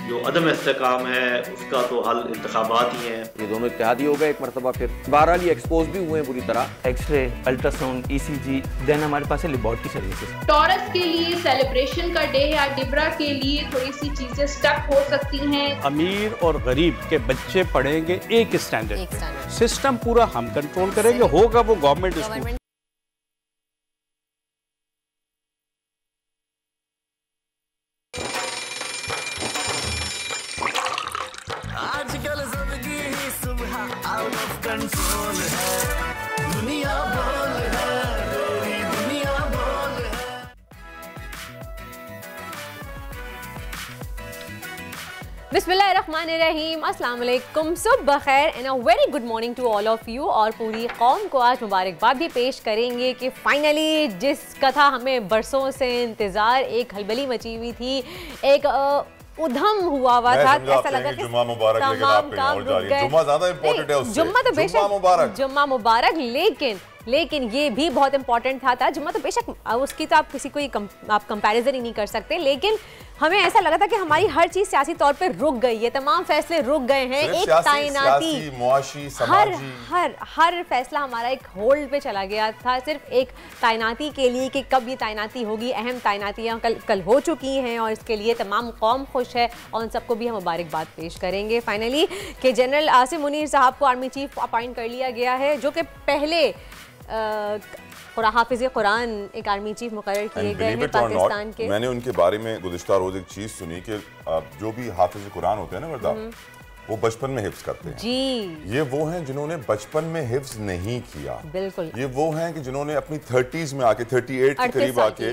जो अदम इस्तेकाम है उसका तो हल इंतखाबात ही हैं। ये दोनों इत्तेहादी हो गए एक मरतबा, फिर बहरहाल एक्सपोज भी हुए बुरी तरह। एक्सरे, अल्ट्रासाउंड, ईसीजी, देन हमारे पास है लेबॉर्टरी सर्विसेज। टॉरस के लिए सेलिब्रेशन का डे है, डिब्रा के लिए थोड़ी सी चीजें स्टक हो सकती हैं। अमीर और गरीब के बच्चे पढ़ेंगे एक स्टैंडर्ड, सिस्टम पूरा हम कंट्रोल करेंगे, होगा वो गवर्नमेंट स्कूल। आजकल जिंदगी ही सुबह आउट ऑफ कंट्रोल है, दुनिया बोल है, तेरी दुनिया बोल है। बिस्मिल्लाहिर्रहमानिर्रहीम, अस्सलाम वालेकुम, सुबह खैर and a very good morning to all of you. और पूरी कौम को आज मुबारकबाद भी पेश करेंगे कि फाइनली जिसका था हमें बरसों से इंतज़ार, एक हलबली मची हुई थी, एक उधम हुआ था, ऐसा लगा कि जुम्मा मुबारक, तमाम काम रुक गए। जुम्मा ज़्यादा इंपॉर्टेंट है उससे। जुम्मा तो बेशक जुम्मा मुबारक, लेकिन ये भी बहुत इंपॉर्टेंट था। जुम्मा तो बेशक उसकी तो आप किसी को आप कंपैरिजन ही नहीं कर सकते, लेकिन हमें ऐसा लगा था कि हमारी हर चीज सियासी तौर पे रुक गई है, तमाम फैसले रुक गए हैं। एक ताइनाती, हर फैसला हमारा एक होल्ड पे चला गया था, सिर्फ एक ताइनाती के लिए कि कब ये ताइनाती होगी। अहम ताइनातियाँ कल हो चुकी हैं और इसके लिए तमाम कौम खुश है और उन सबको भी हम मुबारकबाद पेश करेंगे फाइनली कि जनरल आसिम मुनीर साहब को आर्मी चीफ अपॉइंट कर लिया गया है, जो कि पहले हाफिज़ कुरान एक आर्मी चीफ मुकर्रर किए गए हैं पाकिस्तान के। मैंने उनके बारे में गुज़िश्ता रोज़ एक चीज़ सुनी कि जो भी हाफिज़ कुरान होते हैं ना वर्दा, वो बचपन में हिफ्ज़ करते हैं जी। ये वो हैं जिन्होंने बचपन में हिफ्ज़ नहीं किया। बिल्कुल। ये वो हैं कि जिन्होंने अपनी 30s में आके 38 के करीब आके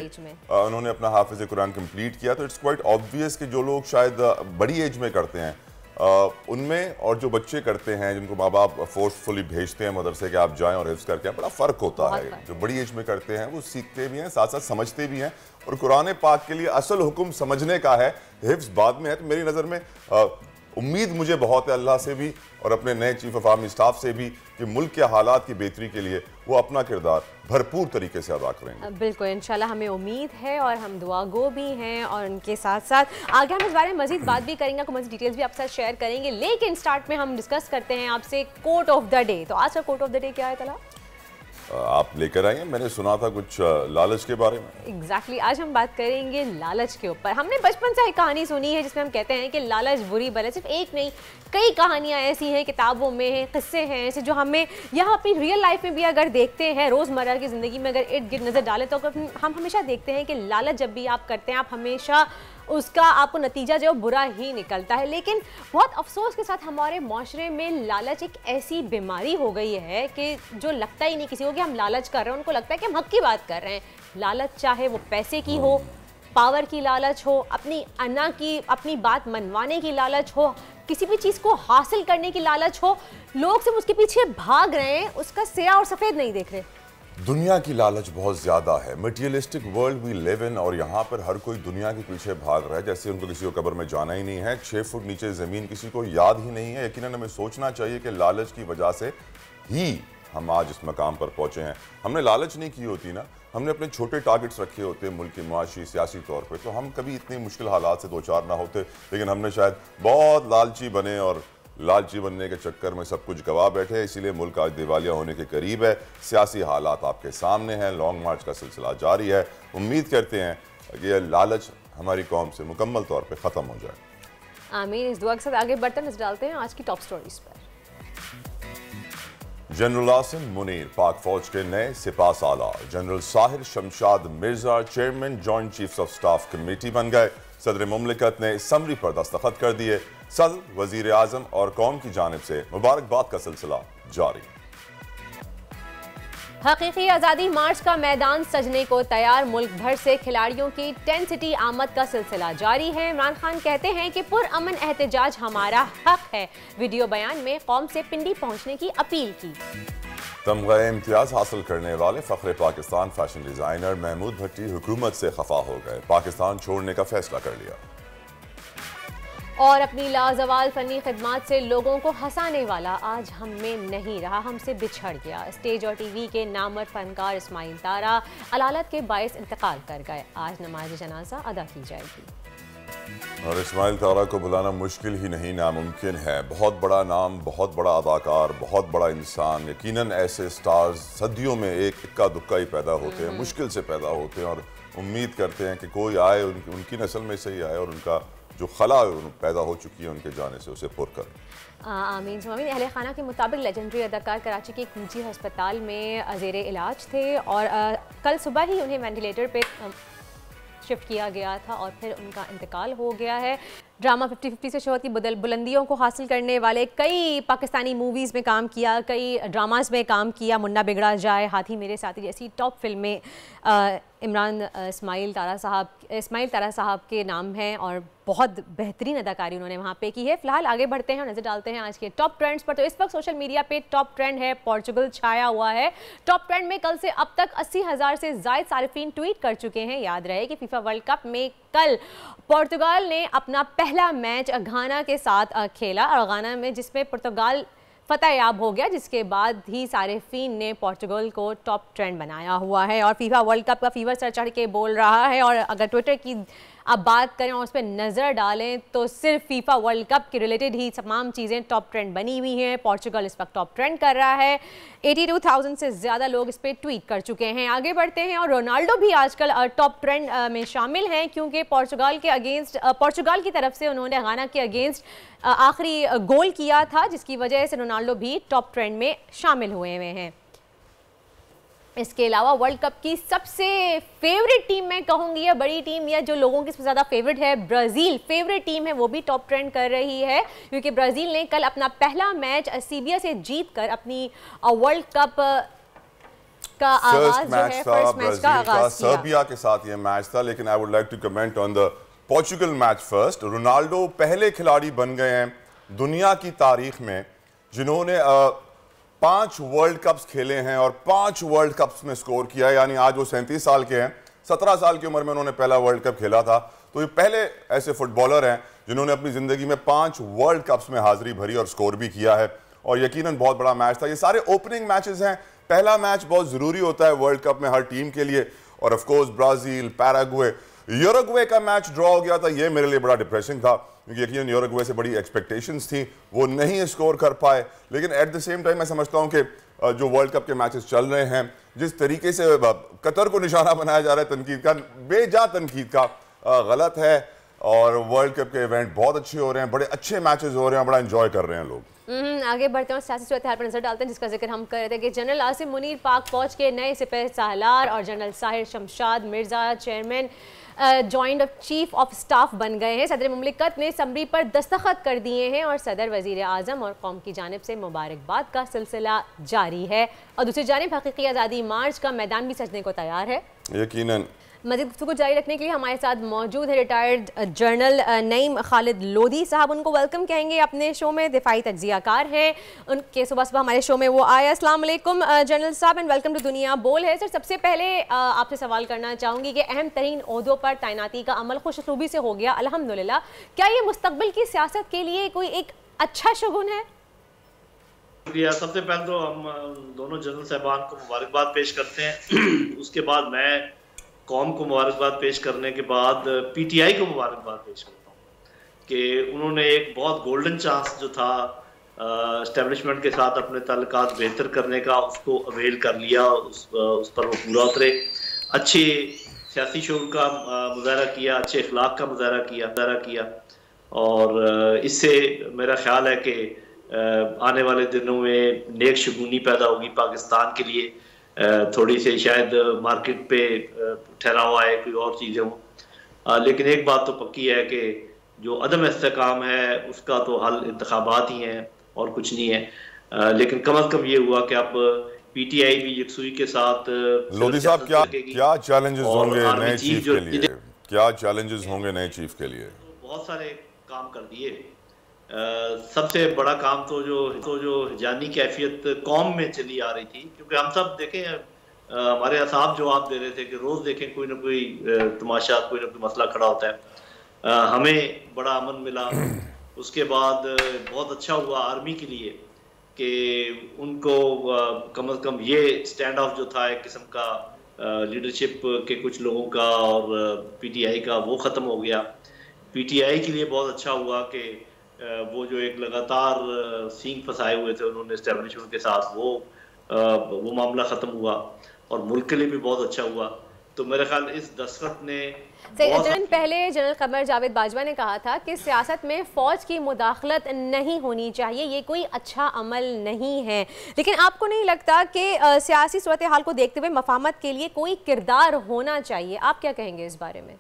उन्होंने अपना हाफिज़ कुरान कंप्लीट किया। तो इट्स क्वाइट ऑब्वियस कि जो लोग शायद बड़ी एज में करते हैं उनमें और जो बच्चे करते हैं जिनको माँ बाप फोर्सफुली भेजते हैं मदरसे के आप जाएं और हिफ्ज़ करके आएं, बड़ा फ़र्क होता है। जो बड़ी एज में करते हैं वो सीखते भी हैं, साथ साथ समझते भी हैं। और कुरान पाक के लिए असल हुक्म समझने का है, हिफ्ज़ बाद में है। तो मेरी नज़र में उम्मीद मुझे बहुत है अल्लाह से भी और अपने नए चीफ ऑफ आर्मी स्टाफ से भी कि मुल्क के हालात की बेहतरी के लिए वो अपना किरदार भरपूर तरीके से अदा करेंगे। बिल्कुल, इंशाल्लाह हमें उम्मीद है और हम दुआ गो भी हैं। और उनके साथ साथ आगे हम इस बारे में मजीद बात भी करेंगे, कुछ डिटेल्स भी आपके साथ शेयर करेंगे। लेकिन स्टार्ट में हम डिस्कस करते हैं आपसे कोट ऑफ द डे। तो आज का कोट ऑफ द डे क्या है तला? आप लेकर आएंगे, मैंने सुना था कुछ लालच के बारे में। एग्जैक्टली, आज हम बात करेंगे लालच के ऊपर। हमने बचपन से एक कहानी सुनी है जिसमें हम कहते हैं कि लालच बुरी बला। सिर्फ एक नहीं, कई कहानियां ऐसी हैं, किताबों में हैं, किस्से हैं ऐसे जो हमें यहाँ अपनी रियल लाइफ में भी अगर देखते हैं, रोज़मर्रा की ज़िंदगी में अगर इर्द गिर्द नज़र डालें तो हम हमेशा देखते हैं कि लालच जब भी आप करते हैं, आप हमेशा उसका आपको नतीजा जो बुरा ही निकलता है। लेकिन बहुत अफसोस के साथ हमारे माशरे में लालच एक ऐसी बीमारी हो गई है कि जो लगता ही नहीं किसी को कि हम लालच कर रहे हैं, उनको लगता है कि हम हक की बात कर रहे हैं। लालच चाहे वो पैसे की हो, पावर की लालच हो, अपनी अन्ना की, अपनी बात मनवाने की लालच हो, किसी भी चीज़ को हासिल करने की लालच हो, लोग सिर्फ उसके पीछे भाग रहे हैं, उसका स्याह और सफ़ेद नहीं देख रहे। दुनिया की लालच बहुत ज़्यादा है, materialistic world we live in, और यहाँ पर हर कोई दुनिया के पीछे भाग रहा है जैसे उनको किसी को कब्र में जाना ही नहीं है, 6 फुट नीचे ज़मीन किसी को याद ही नहीं है। यकीनन हमें सोचना चाहिए कि लालच की वजह से ही हम आज इस मकाम पर पहुँचे हैं। हमने लालच नहीं की होती ना, हमने अपने छोटे टारगेट्स रखे होते मुल्क के मुआशी सियासी तौर पर, तो हम कभी इतनी मुश्किल हालात से दो चार ना होते। लेकिन हमने शायद बहुत लालची बने और लालची बनने के चक्कर में सब कुछ गवा बैठे, इसीलिए मुल्क आज दिवालिया होने के करीब है। सियासी हालात आपके सामने हैं, लॉन्ग मार्च का सिलसिला जारी है। उम्मीद करते हैं कि यह लालच हमारी कौम से मुकम्मल तौर पे ख़त्म हो जाए। आमीन। इस दुआ के साथ आगे बढ़ते नजर डालते हैं आज की टॉप स्टोरीज पर। जनरल आसिम मुनीर पाक फौज के नए सिपाह सालार। General Sahir Shamshad Mirza chairman joint chiefs of staff committee बन गए। सदर मुमलिकत ने समरी पर दस्तखत कर दिए। सदर, वजीर आजम और कौम की जानिब से मुबारकबाद का सिलसिला जारी। हकीकी आज़ादी मार्च का मैदान सजने को तैयार। मुल्क भर से खिलाड़ियों की 10 सिटी आमद का सिलसिला जारी है। इमरान खान कहते हैं कि पुरअमन एहतजाज हमारा हक है। वीडियो बयान में कौम से पिंडी पहुंचने की अपील की। तमगा इम्तियाज हासिल करने वाले फ़ख्रे पाकिस्तान फैशन डिज़ाइनर महमूद भट्टी हुकूमत से खफा हो गए, पाकिस्तान छोड़ने का फैसला कर लिया। और अपनी लाजवाल फनी खिदमात से लोगों को हंसाने वाला आज हम में नहीं रहा, हमसे बिछड़ गया। स्टेज और टीवी के नामवर फनकार इस्माइल तारा अलालत के बायस इंतकाल कर गए। आज नमाज जनाजा अदा की जाएगी। और इस्माइल तारा को बुलाना मुश्किल ही नहीं, नामुमकिन है। बहुत बड़ा नाम, बहुत बड़ा अदाकार, बहुत बड़ा इंसान। यकीनन ऐसे स्टार्स सदियों में एक इक्का दुक्का ही पैदा होते हैं, मुश्किल से पैदा होते हैं, और उम्मीद करते हैं कि कोई आए, उनकी नस्ल में से ही आए और उनका जो खला पैदा हो चुकी है उनके जाने से उसे पुर कर। आमीन सुमीन। अहले खाना के मुताबिक लेजेंडरी अदाकार कराची के एक निजी अस्पताल में ज़ेरे इलाज थे और कल सुबह ही उन्हें वेंटिलेटर पे शिफ्ट किया गया था और फिर उनका इंतकाल हो गया है। ड्रामा 50-50 से शोहरत की बुलंदियों को हासिल करने वाले, कई पाकिस्तानी मूवीज़ में काम किया, कई ड्रामास में काम किया, मुन्ना बिगड़ा जाए, हाथी मेरे साथी जैसी टॉप फिल्में इस्माइल तारा साहब के नाम हैं और बहुत बेहतरीन अदाकारी उन्होंने वहाँ पे की है। फिलहाल आगे बढ़ते हैं और नज़र डालते हैं आज के टॉप ट्रेंड्स पर। तो इस वक्त सोशल मीडिया पे टॉप ट्रेंड है पोर्चुगल छाया हुआ है। टॉप ट्रेंड में कल से अब तक 80,000 से ज़ायद सारिफीन ट्वीट कर चुके हैं। याद रहे कि फीफा वर्ल्ड कप में कल पोर्तुगाल ने अपना पहला मैच घाना के साथ खेला और घाना में जिसमें पुर्तगाल फतेहयाब हो गया, जिसके बाद ही सारिफीन ने पोर्चुगल को टॉप ट्रेंड बनाया हुआ है और फीफा वर्ल्ड कप का फीवर सर चढ़ के बोल रहा है। और अगर ट्विटर की आप बात करें और उस पर नज़र डालें तो सिर्फ फीफा वर्ल्ड कप के रिलेटेड ही तमाम चीज़ें टॉप ट्रेंड बनी हुई हैं। पोर्चुगल इस वक्त टॉप ट्रेंड कर रहा है, 82,000 से ज़्यादा लोग इस पर ट्वीट कर चुके हैं। आगे बढ़ते हैं और रोनाल्डो भी आजकल टॉप ट्रेंड में शामिल हैं क्योंकि पोर्चुगाल की तरफ से उन्होंने घाना के अगेंस्ट आखिरी गोल किया था, जिसकी वजह से रोनाल्डो भी टॉप ट्रेंड में शामिल हुए हैं। इसके अलावा वर्ल्ड कप की सबसे फेवरेट टीम मैं कहूँगी, या बड़ी टीम या जो लोगों की सबसे ज़्यादा फेवरेट है, ब्राज़ील फेवरेट टीम है, वो भी टॉप ट्रेंड कर रही है क्योंकि ब्राज़ील ने कल अपना पहला मैच सीरिया से जीतकर अपनी वर्ल्ड कप का आगाज जो है फर्स्ट मैच का आगाज किया। सर्बिया के साथ ये मैच था, लेकिन I would like to comment on the Portugal match first. Ronaldo पहले खिलाड़ी बन गए हैं दुनिया की तारीख में जिन्होंने 5 वर्ल्ड कप्स खेले हैं और 5 वर्ल्ड कप्स में स्कोर किया है। यानी आज वो 37 साल के हैं, 17 साल की उम्र में उन्होंने पहला वर्ल्ड कप खेला था। तो ये पहले ऐसे फुटबॉलर हैं जिन्होंने अपनी ज़िंदगी में 5 वर्ल्ड कप्स में हाजिरी भरी और स्कोर भी किया है और यकीनन बहुत बड़ा मैच था। ये सारे ओपनिंग मैचेस हैं, पहला मैच बहुत ज़रूरी होता है वर्ल्ड कप में हर टीम के लिए। और ऑफकोर्स ब्राज़ील, पैराग्वे, यूरुग्वे का मैच ड्रॉ हो गया था, ये मेरे लिए बड़ा डिप्रेसिंग था क्योंकि यकीनन यूरुग्वे से बड़ी एक्सपेक्टेशंस थी, वो नहीं स्कोर कर पाए। लेकिन एट द सेम टाइम मैं समझता हूँ कि जो वर्ल्ड कप के मैचेस चल रहे हैं, जिस तरीके से कतर को निशाना बनाया जा रहा है तनकीद का, बेजा तनकीद का, गलत है। और वर्ल्ड कप के इवेंट बहुत अच्छे हो रहे हैं, बड़े अच्छे मैचेस हो रहे हैं, बड़ा एंजॉय कर रहे हैं लोग। आगे बढ़ते हैं और सियासी सूरत-ए-हाल पर नजर डालते हैं जिसका जिक्र हम कर रहे थे कि जनरल आसिम मुनीर पाक फौज के नए सिपह सालार और general Sahir Shamshad Mirza chairman joint chief of staff बन गए हैं। सदर मुमलिकत ने समरी पर दस्तखत कर दिए हैं और सदर वजीर आज़म और कौम की जानिब से मुबारकबाद का सिलसिला जारी है। और दूसरी जानिब हकीकी आज़ादी मार्च का मैदान भी सजने को तैयार है। यकीनन मज़ीद गुफ्तगू जारी रखने के लिए हमारे साथ मौजूद है रिटायर्ड जनरल नईम खालिद लोधी साहब। उनको वेलकम कहेंगे अपने शो में, दिफाई तज्जियाकार हैं, उनके सुबह सुबह हमारे शो में वो आए। अस्सलाम वालेकुम जनरल साहब एंड वेलकम टू दुनिया बोल है। सर, सबसे पहले आपसे सवाल करना चाहूँगी कि अहम तरीन ओहदों पर तैनाती का अमल खुशखूबी से हो गया अल्हम्दुलिल्लाह, क्या ये मुस्तकबिल की सियासत के लिए कोई एक अच्छा शगुन है? सबसे पहले तो हम दोनों जनरल साहबान को मुबारकबाद पेश करते हैं। उसके बाद मैं कौम को मुबारकबाद पेश करने के बाद पीटीआई को मुबारकबाद पेश करता हूँ कि उन्होंने एक बहुत गोल्डन चांस जो था एस्टेब्लिशमेंट के साथ अपने ताल्लुकात बेहतर करने का, उसको अवेल कर लिया, उस पर वो पूरा उतरे, अच्छे सियासी शऊर का मुजाहरा किया, अच्छे अखलाक का मुजाहरा किया और इससे मेरा ख्याल है कि आने वाले दिनों में नेक शगुनी पैदा होगी पाकिस्तान के लिए। थोड़ी सी शायद मार्केट पे ठहराव आए, कोई और चीज़ें हों, लेकिन एक बात तो पक्की है कि जो अदम इस्तेकाम है उसका तो हल इंतखाबात ही हैं और कुछ नहीं है। लेकिन कम अज़ कम ये हुआ कि अब पीटीआई भी यकसुई के साथ। लोधी साहब, क्या चैलेंजेस होंगे नए चीफ के लिए? क्या चैलेंजेस होंगे नए चीफ के लिए? बहुत सारे काम कर दिए। सबसे बड़ा काम तो जो जानी कैफियत कौम में चली आ रही थी, क्योंकि हम सब देखें हमारे असाब जो आप दे रहे थे कि रोज़ देखें कोई ना कोई तमाशा, कोई ना कोई मसला खड़ा होता है। हमें बड़ा अमन मिला। उसके बाद बहुत अच्छा हुआ आर्मी के लिए कि उनको कम अज़ कम ये स्टैंड ऑफ जो था एक किस्म का लीडरशिप के कुछ लोगों का और पीटीआई का, वो ख़त्म हो गया। पीटीआई के लिए बहुत अच्छा हुआ कि वो जो एक लगातार सींग फंसाए हुए थे उन्होंने एस्टेब्लिशमेंट के साथ, वो मामला ख़त्म हुआ और मुल्क के लिए भी बहुत अच्छा हुआ। तो मेरे ख्याल इस दस्तखत ने पहले जनरल कमर जावेद बाजवा ने कहा था कि सियासत में फ़ौज की मुदाखलत नहीं होनी चाहिए, ये कोई अच्छा अमल नहीं है, लेकिन आपको नहीं लगता कि सियासी सूरत हाल को देखते हुए मफाहमत के लिए कोई किरदार होना चाहिए? आप क्या कहेंगे इस बारे में?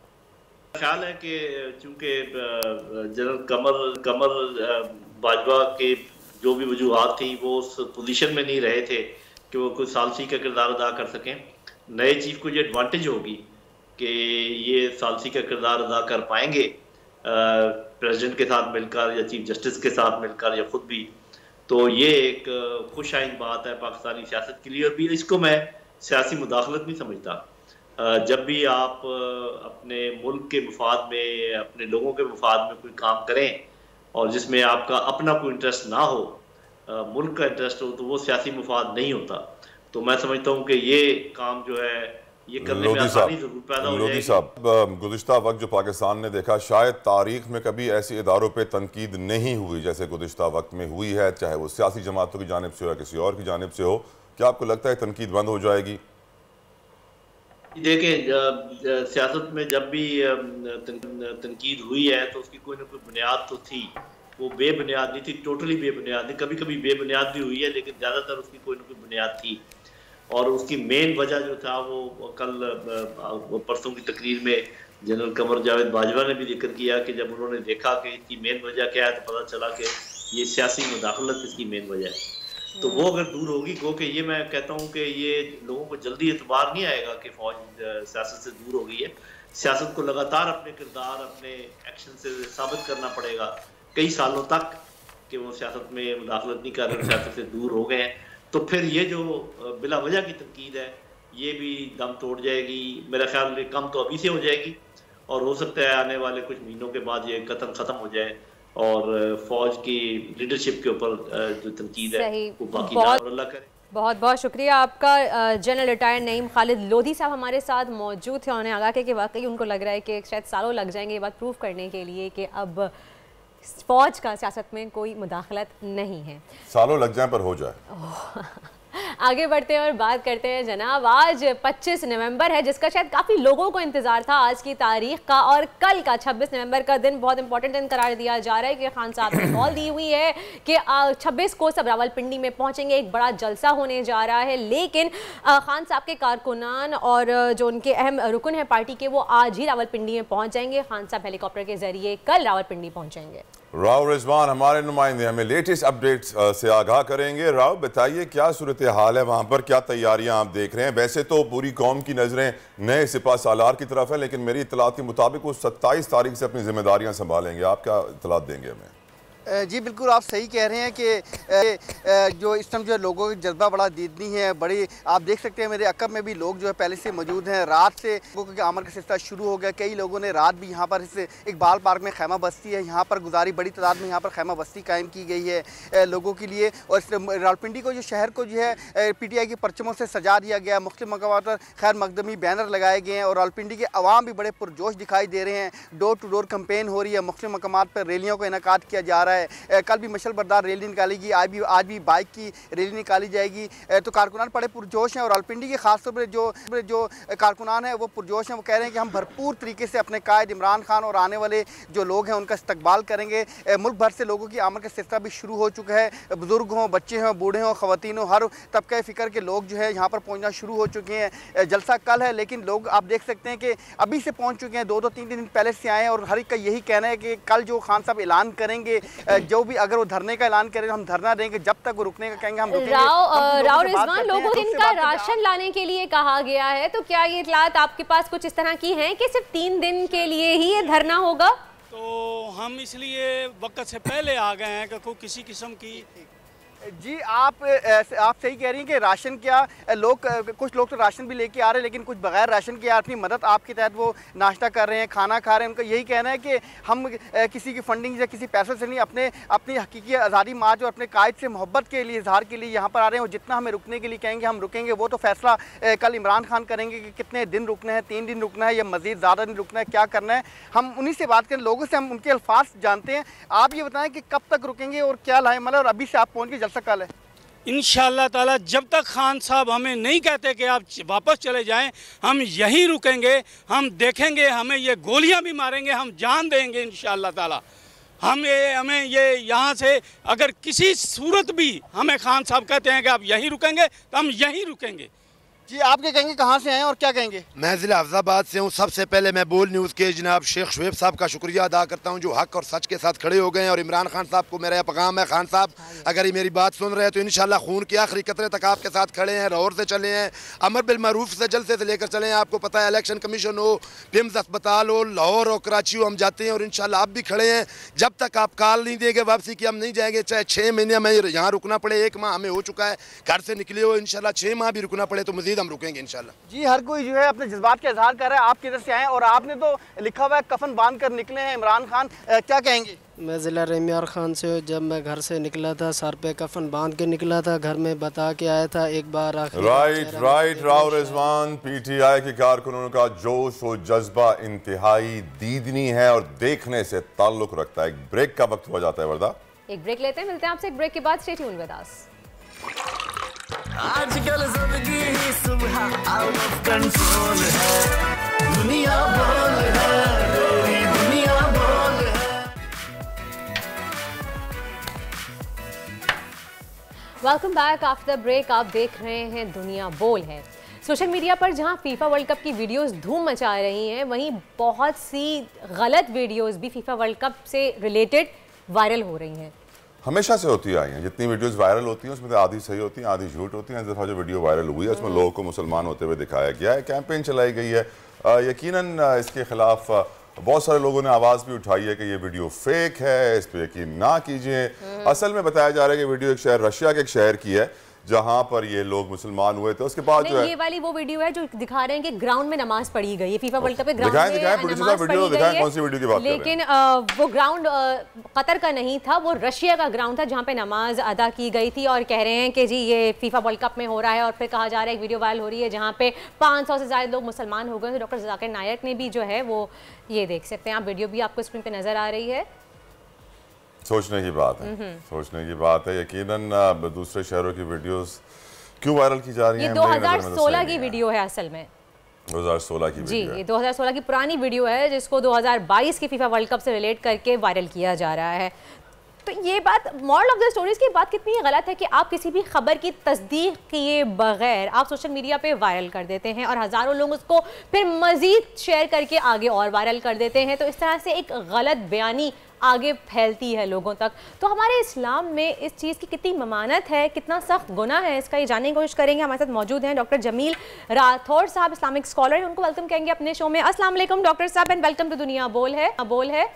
ख्याल है कि चूंकि जनरल कमर बाजवा के जो भी वजूहात थी वो उस पोजीशन में नहीं रहे थे कि वो कोई सालसी का किरदार अदा कर सकें। नए चीफ को ये एडवांटेज होगी कि ये सालसी का किरदार अदा कर पाएंगे प्रेसिडेंट के साथ मिलकर या चीफ जस्टिस के साथ मिलकर या खुद भी। तो ये एक खुश आइन बात है पाकिस्तानी सियासत के लिए, और भी इसको मैं सियासी मुदाखलत नहीं समझता। जब भी आप अपने मुल्क के मुफाद में, अपने लोगों के मुफाद में कोई काम करें और जिसमें आपका अपना कोई इंटरेस्ट ना हो, मुल्क का इंटरेस्ट हो, तो वो सियासी मुफाद नहीं होता। तो मैं समझता हूँ कि ये काम जो है ये करने में आसानी जरूर पैदा हो जाएगी। साहब, गुज़िश्ता वक्त जो पाकिस्तान ने देखा, शायद तारीख में कभी ऐसे इदारों पे तनकीद नहीं हुई जैसे गुज़िश्ता वक्त में हुई है, चाहे वो सियासी जमातों की जानिब से हो या किसी और की जानिब से हो। क्या आपको लगता है तनकीद बंद हो जाएगी? देखें, सियासत में जब भी तनकीद हुई है तो उसकी कोई ना कोई बुनियाद तो थी, वो बेबुनियाद नहीं थी, टोटली बेबुनियाद नहीं। कभी कभी बेबुनियाद भी हुई है, लेकिन ज़्यादातर उसकी कोई ना कोई बुनियाद थी। और उसकी मेन वजह जो था वो कल परसों की तकरीर में जनरल कमर जावेद बाजवा ने भी जिक्र किया कि जब उन्होंने देखा कि इसकी मेन वजह क्या है तो पता चला कि ये सियासी मुदाखलत इसकी मेन वजह है। तो वो अगर दूर होगी, गो कि ये मैं कहता हूँ कि ये लोगों को जल्दी एतबार नहीं आएगा कि फौज सियासत से दूर हो गई है। सियासत को लगातार अपने किरदार, अपने एक्शन से साबित करना पड़ेगा कई सालों तक कि वो सियासत में मुदाखलत नहीं कर रहे, सियासत से दूर हो गए हैं। तो फिर ये जो बिला वजह की तनकीद है ये भी दम तोड़ जाएगी। मेरा ख्याल है कम तो अभी से हो जाएगी और हो सकता है आने वाले कुछ महीनों के बाद ये कतल ख़त्म हो जाए और फौज की लीडरशिप के ऊपर जो तनकीद है वो बाकी अल्लाह करे। बहुत बहुत शुक्रिया आपका। जनरल रिटायर्ड नईम खालिद लोधी साहब हमारे साथ मौजूद थे। उन्होंने आगाह किया कि वाकई उनको लग रहा है कि शायद सालों लग जाएंगे ये बात प्रूव करने के लिए कि अब फौज का सियासत में कोई मुदाखलत नहीं है। सालों लग जाए पर हो जाए। आगे बढ़ते हैं और बात करते हैं जनाब, आज 25 नवंबर है जिसका शायद काफ़ी लोगों को इंतज़ार था आज की तारीख का, और कल का 26 नवंबर का दिन बहुत इंपॉर्टेंट दिन करार दिया जा रहा है कि खान साहब ने कॉल दी हुई है कि 26 को सब रावलपिंडी में पहुंचेंगे, एक बड़ा जलसा होने जा रहा है। लेकिन खान साहब के कारकुनान और जो उनके अहम रुकन हैं पार्टी के, वो आज ही रावलपिंडी में पहुँच जाएंगे। खान साहब हेलीकॉप्टर के जरिए कल रावलपिंडी पहुँचेंगे। राव रिजवान हमारे नुमाइंदे हमें लेटेस्ट अपडेट्स से आगाह करेंगे। राव बताइए क्या सूरत हाल है वहाँ पर, क्या तैयारियां आप देख रहे हैं? वैसे तो पूरी कौम की नज़रें नए सिपा सालार की तरफ है, लेकिन मेरी इतलात के मुताबिक वो 27 तारीख से अपनी जिम्मेदारियां संभालेंगे। आप क्या इतलात देंगे हमें? जी बिल्कुल आप सही कह रहे हैं कि जो इस टाइम जो है लोगों की जज्बा बड़ा दीदनी है, बड़ी आप देख सकते हैं मेरे अकब में भी लोग जो है पहले से मौजूद हैं। रात से लोगों के आमद का सिलसिला शुरू हो गया, कई लोगों ने रात भी यहाँ पर इस इकबाल पार्क में खैमा बस्ती है यहाँ पर गुजारी, बड़ी तादाद में यहाँ पर खैमा बस्ती कायम की गई है लोगों के लिए। और इस रावलपिंडी को जो शहर को जो है PTI के परचमों से सजा दिया गया, मुख्तलिफ मकाम पर खैर मकदमी बैनर लगाए गए हैं और रावलपिंडी के अवाम भी बड़े पुरजोश दिखाई दे रहे हैं। डोर टू डोर कैंपेन हो रही है, मुख्तलिफ मकाम पर रैलियों का इनेकाद किया जा रहा है। कल भी मशल बरदार रैली निकाली गई, आज भी बाइक की रैली निकाली जाएगी। तो कारकुनान बड़े पुरजोश हैं और रावलपिंडी के खासतौर पर जो कारकुनान हैं वो पुरजोश हैं। वो कह रहे हैं कि हम भरपूर तरीके से अपने कायद इमरान खान और आने वाले जो लोग हैं उनका इस्तकबाल करेंगे। मुल्क भर से लोगों की आमद का सिलसिला भी शुरू हो चुका है, बुजुर्ग हों, बच्चे हों, बूढ़े हों, ख़वातीन हों, हर तबके फ़िक्र के लोग जो है यहाँ पर पहुँचना शुरू हो चुके हैं। जलसा कल है लेकिन लोग आप देख सकते हैं कि अभी से पहुँच चुके हैं, 2-3 दिन पहले से आए हैं और हर एक का यही कहना है कि कल जो खान साहब ऐलान करेंगे, जो भी अगर वो धरने का ऐलान करें हम धरना देंगे, जब तक वो रुकने का कहेंगे हम रुकेंगे। राव रिजवान, लोगों को इनका राशन लाने के लिए कहा गया है, तो क्या ये इतलात आपके पास कुछ इस तरह की हैं कि सिर्फ 3 दिन के लिए ही ये धरना होगा? तो हम इसलिए वक्त से पहले आ गए हैं कि कोई किसी किस्म की जी आप सही कह रही हैं कि राशन क्या कुछ लोग तो राशन भी लेके आ रहे हैं, लेकिन कुछ बगैर राशन के अपनी मदद आपके तहत वो नाश्ता कर रहे हैं, खाना खा रहे हैं। उनका यही कहना है कि हम किसी की फंडिंग या किसी पैसों से नहीं, अपनी हकीकी आज़ादी मार्च और अपने कायद से मोहब्बत के लिए, इजहार के लिए यहाँ पर आ रहे हैं। और जितना हमें रुकने के लिए कहेंगे हम रुकेंगे। वो तो फैसला कल इमरान खान करेंगे कि कितने दिन रुकना है, 3 दिन रुकना है या मज़ीद ज़्यादा दिन रुकना है, क्या करना है। हम उन्हीं से बात करें, लोगों से हम उनके अल्फाज जानते हैं। आप ये बताएं कि कब तक रुकेंगे और क्या लाए मतलब, और अभी से आप पहुँच के जलसा कल है? इंशाअल्लाह ताला जब तक खान साहब हमें नहीं कहते कि आप वापस चले जाएं, हम यहीं रुकेंगे। हम देखेंगे, हमें ये गोलियां भी मारेंगे, हम जान देंगे इंशाअल्लाह ताला। हमें ये यहाँ से अगर किसी सूरत भी हमें खान साहब कहते हैं कि आप यहीं रुकेंगे तो हम यहीं रुकेंगे। जी आप क्या कहेंगे, कहाँ से हैं और क्या कहेंगे? मैं ज़िला हफ्ज़ाबाद से हूँ। सबसे पहले मैं बोल न्यूज़ के जनाब शेख शुएब साहब का शुक्रिया अदा करता हूँ जो हक और सच के साथ खड़े हो गए हैं। और इमरान खान साहब को मेरा यह पैगाम है, खान साहब अगर ये मेरी बात सुन रहे हैं तो इंशाल्लाह खून के आखिरी कतरे तक आपके साथ खड़े हैं। लाहौर से चले हैं, अमर बिल मारूफ से जलसे से लेकर चले हैं। आपको पता है इलेक्शन कमीशन हो, पिम्स अस्पताल हो, लाहौर हो, कराची हो, हम जाते हैं और इंशाल्लाह आप भी खड़े हैं। जब तक आप कॉल नहीं देंगे वापसी की हम नहीं जाएंगे, चाहे 6 महीने में यहाँ रुकना पड़े। 1 माह हमें हो चुका है घर से निकले हो, इंशाल्लाह 6 माह भी रुकना पड़े तो मजीद हम रुकेंगे इंशाल्लाह। जी हर कोई जो है अपने जज्बात का इजहार कर रहा है। आप किधर से आए और आपने तो लिखा हुआ है कफन बांध कर निकले हैं इमरान खान, क्या कहेंगे? मैं ज़िला रेमियार खान से हूँ। जब मैं घर से निकला था सर पे कफन बांध के निकला था, घर में बता के आया था एक बार राइट राव रिजवान, पीटीआई के कारकुनों का जोश और जज्बा इंतहाई दीदनी है और देखने से ताल्लुक रखता है। एक ब्रेक का वक्त हो जाता है वर्दा, एक ब्रेक लेते हैं, मिलते हैं आपसे एक ब्रेक के बाद। Stay tuned with us. आजकल जिंदगी ही सुबह आउट ऑफ कंट्रोल है, दुनिया बोल है, तेरी दुनिया बोल है। Welcome back after break. आप देख रहे हैं दुनिया बोल है। सोशल मीडिया पर जहां फीफा वर्ल्ड कप की वीडियोस धूम मचा रही हैं, वहीं बहुत सी गलत वीडियोस भी फीफा वर्ल्ड कप से रिलेटेड वायरल हो रही हैं। हमेशा से होती आई हैं। जितनी वीडियोस वायरल होती हैं उसमें तो आधी सही होती हैं, आधी झूठ होती हैं। इस दफ़ा जो वीडियो वायरल हुई है उसमें लोगों को मुसलमान होते हुए दिखाया गया है, कैंपेन चलाई गई है। यकीनन इसके खिलाफ बहुत सारे लोगों ने आवाज़ भी उठाई है कि ये वीडियो फेक है, इस पर यकीन ना कीजिए। असल में बताया जा रहा है कि वीडियो एक शहर, रशिया के एक शहर की है जहां पर ये लोग मुसलमान हुए थे। उसके बाद जो है ये वाली वो वीडियो है जो दिखा रहे हैं कि ग्राउंड में नमाज पढ़ी गई है। फीफा वर्ल्ड कप पे ग्राउंड में नमाज वीडियो दिखाएं, कौन सी वीडियो की बात कर रहे हैं? लेकिन वो ग्राउंड कतर का नहीं था, वो रशिया का ग्राउंड था जहां पे नमाज अदा की गई थी। और कह रहे हैं कि जी ये फीफा वर्ल्ड कप में हो रहा है। और फिर कहा जा रहा है एक वीडियो वायरल हो रही है जहाँ पे 500 से ज्यादा लोग मुसलमान हो गए। तो डॉक्टर जाकिर नायक ने भी जो है वो ये देख सकते हैं आप, वीडियो भी आपको स्क्रीन पे नजर आ रही है। सोचने की बात है, सोचने की बात है। यकीनन दूसरे शहरों की वीडियोस क्यों वायरल की जा रही है? 2016 की वीडियो है असल में, 2016 की जी, ये 2016 की पुरानी वीडियो है जिसको 2022 के फीफा वर्ल्ड कप से रिलेट करके वायरल किया जा रहा है। तो ये बात, मॉरल ऑफ द स्टोरीज की बात कितनी गलत है कि आप किसी भी खबर की तस्दीक किए बगैर आप सोशल मीडिया पे वायरल कर देते हैं और हज़ारों लोग उसको फिर मज़ीद शेयर करके आगे और वायरल कर देते हैं। तो इस तरह से एक गलत बयानी आगे फैलती है लोगों तक। तो हमारे इस्लाम में इस चीज़ की कितनी ममानत है, कितना सख्त गुनाह है, इसका ये जानने की कोशिश करेंगे। हमारे साथ मौजूद हैं डॉक्टर जमील राठौर साहब, इस्लामिक स्कॉलर, उनको वेलकम कहेंगे अपने शो में। अस्सलाम वालेकुम डॉक्टर साहब एंड वेलकम टू दुनिया बोल है।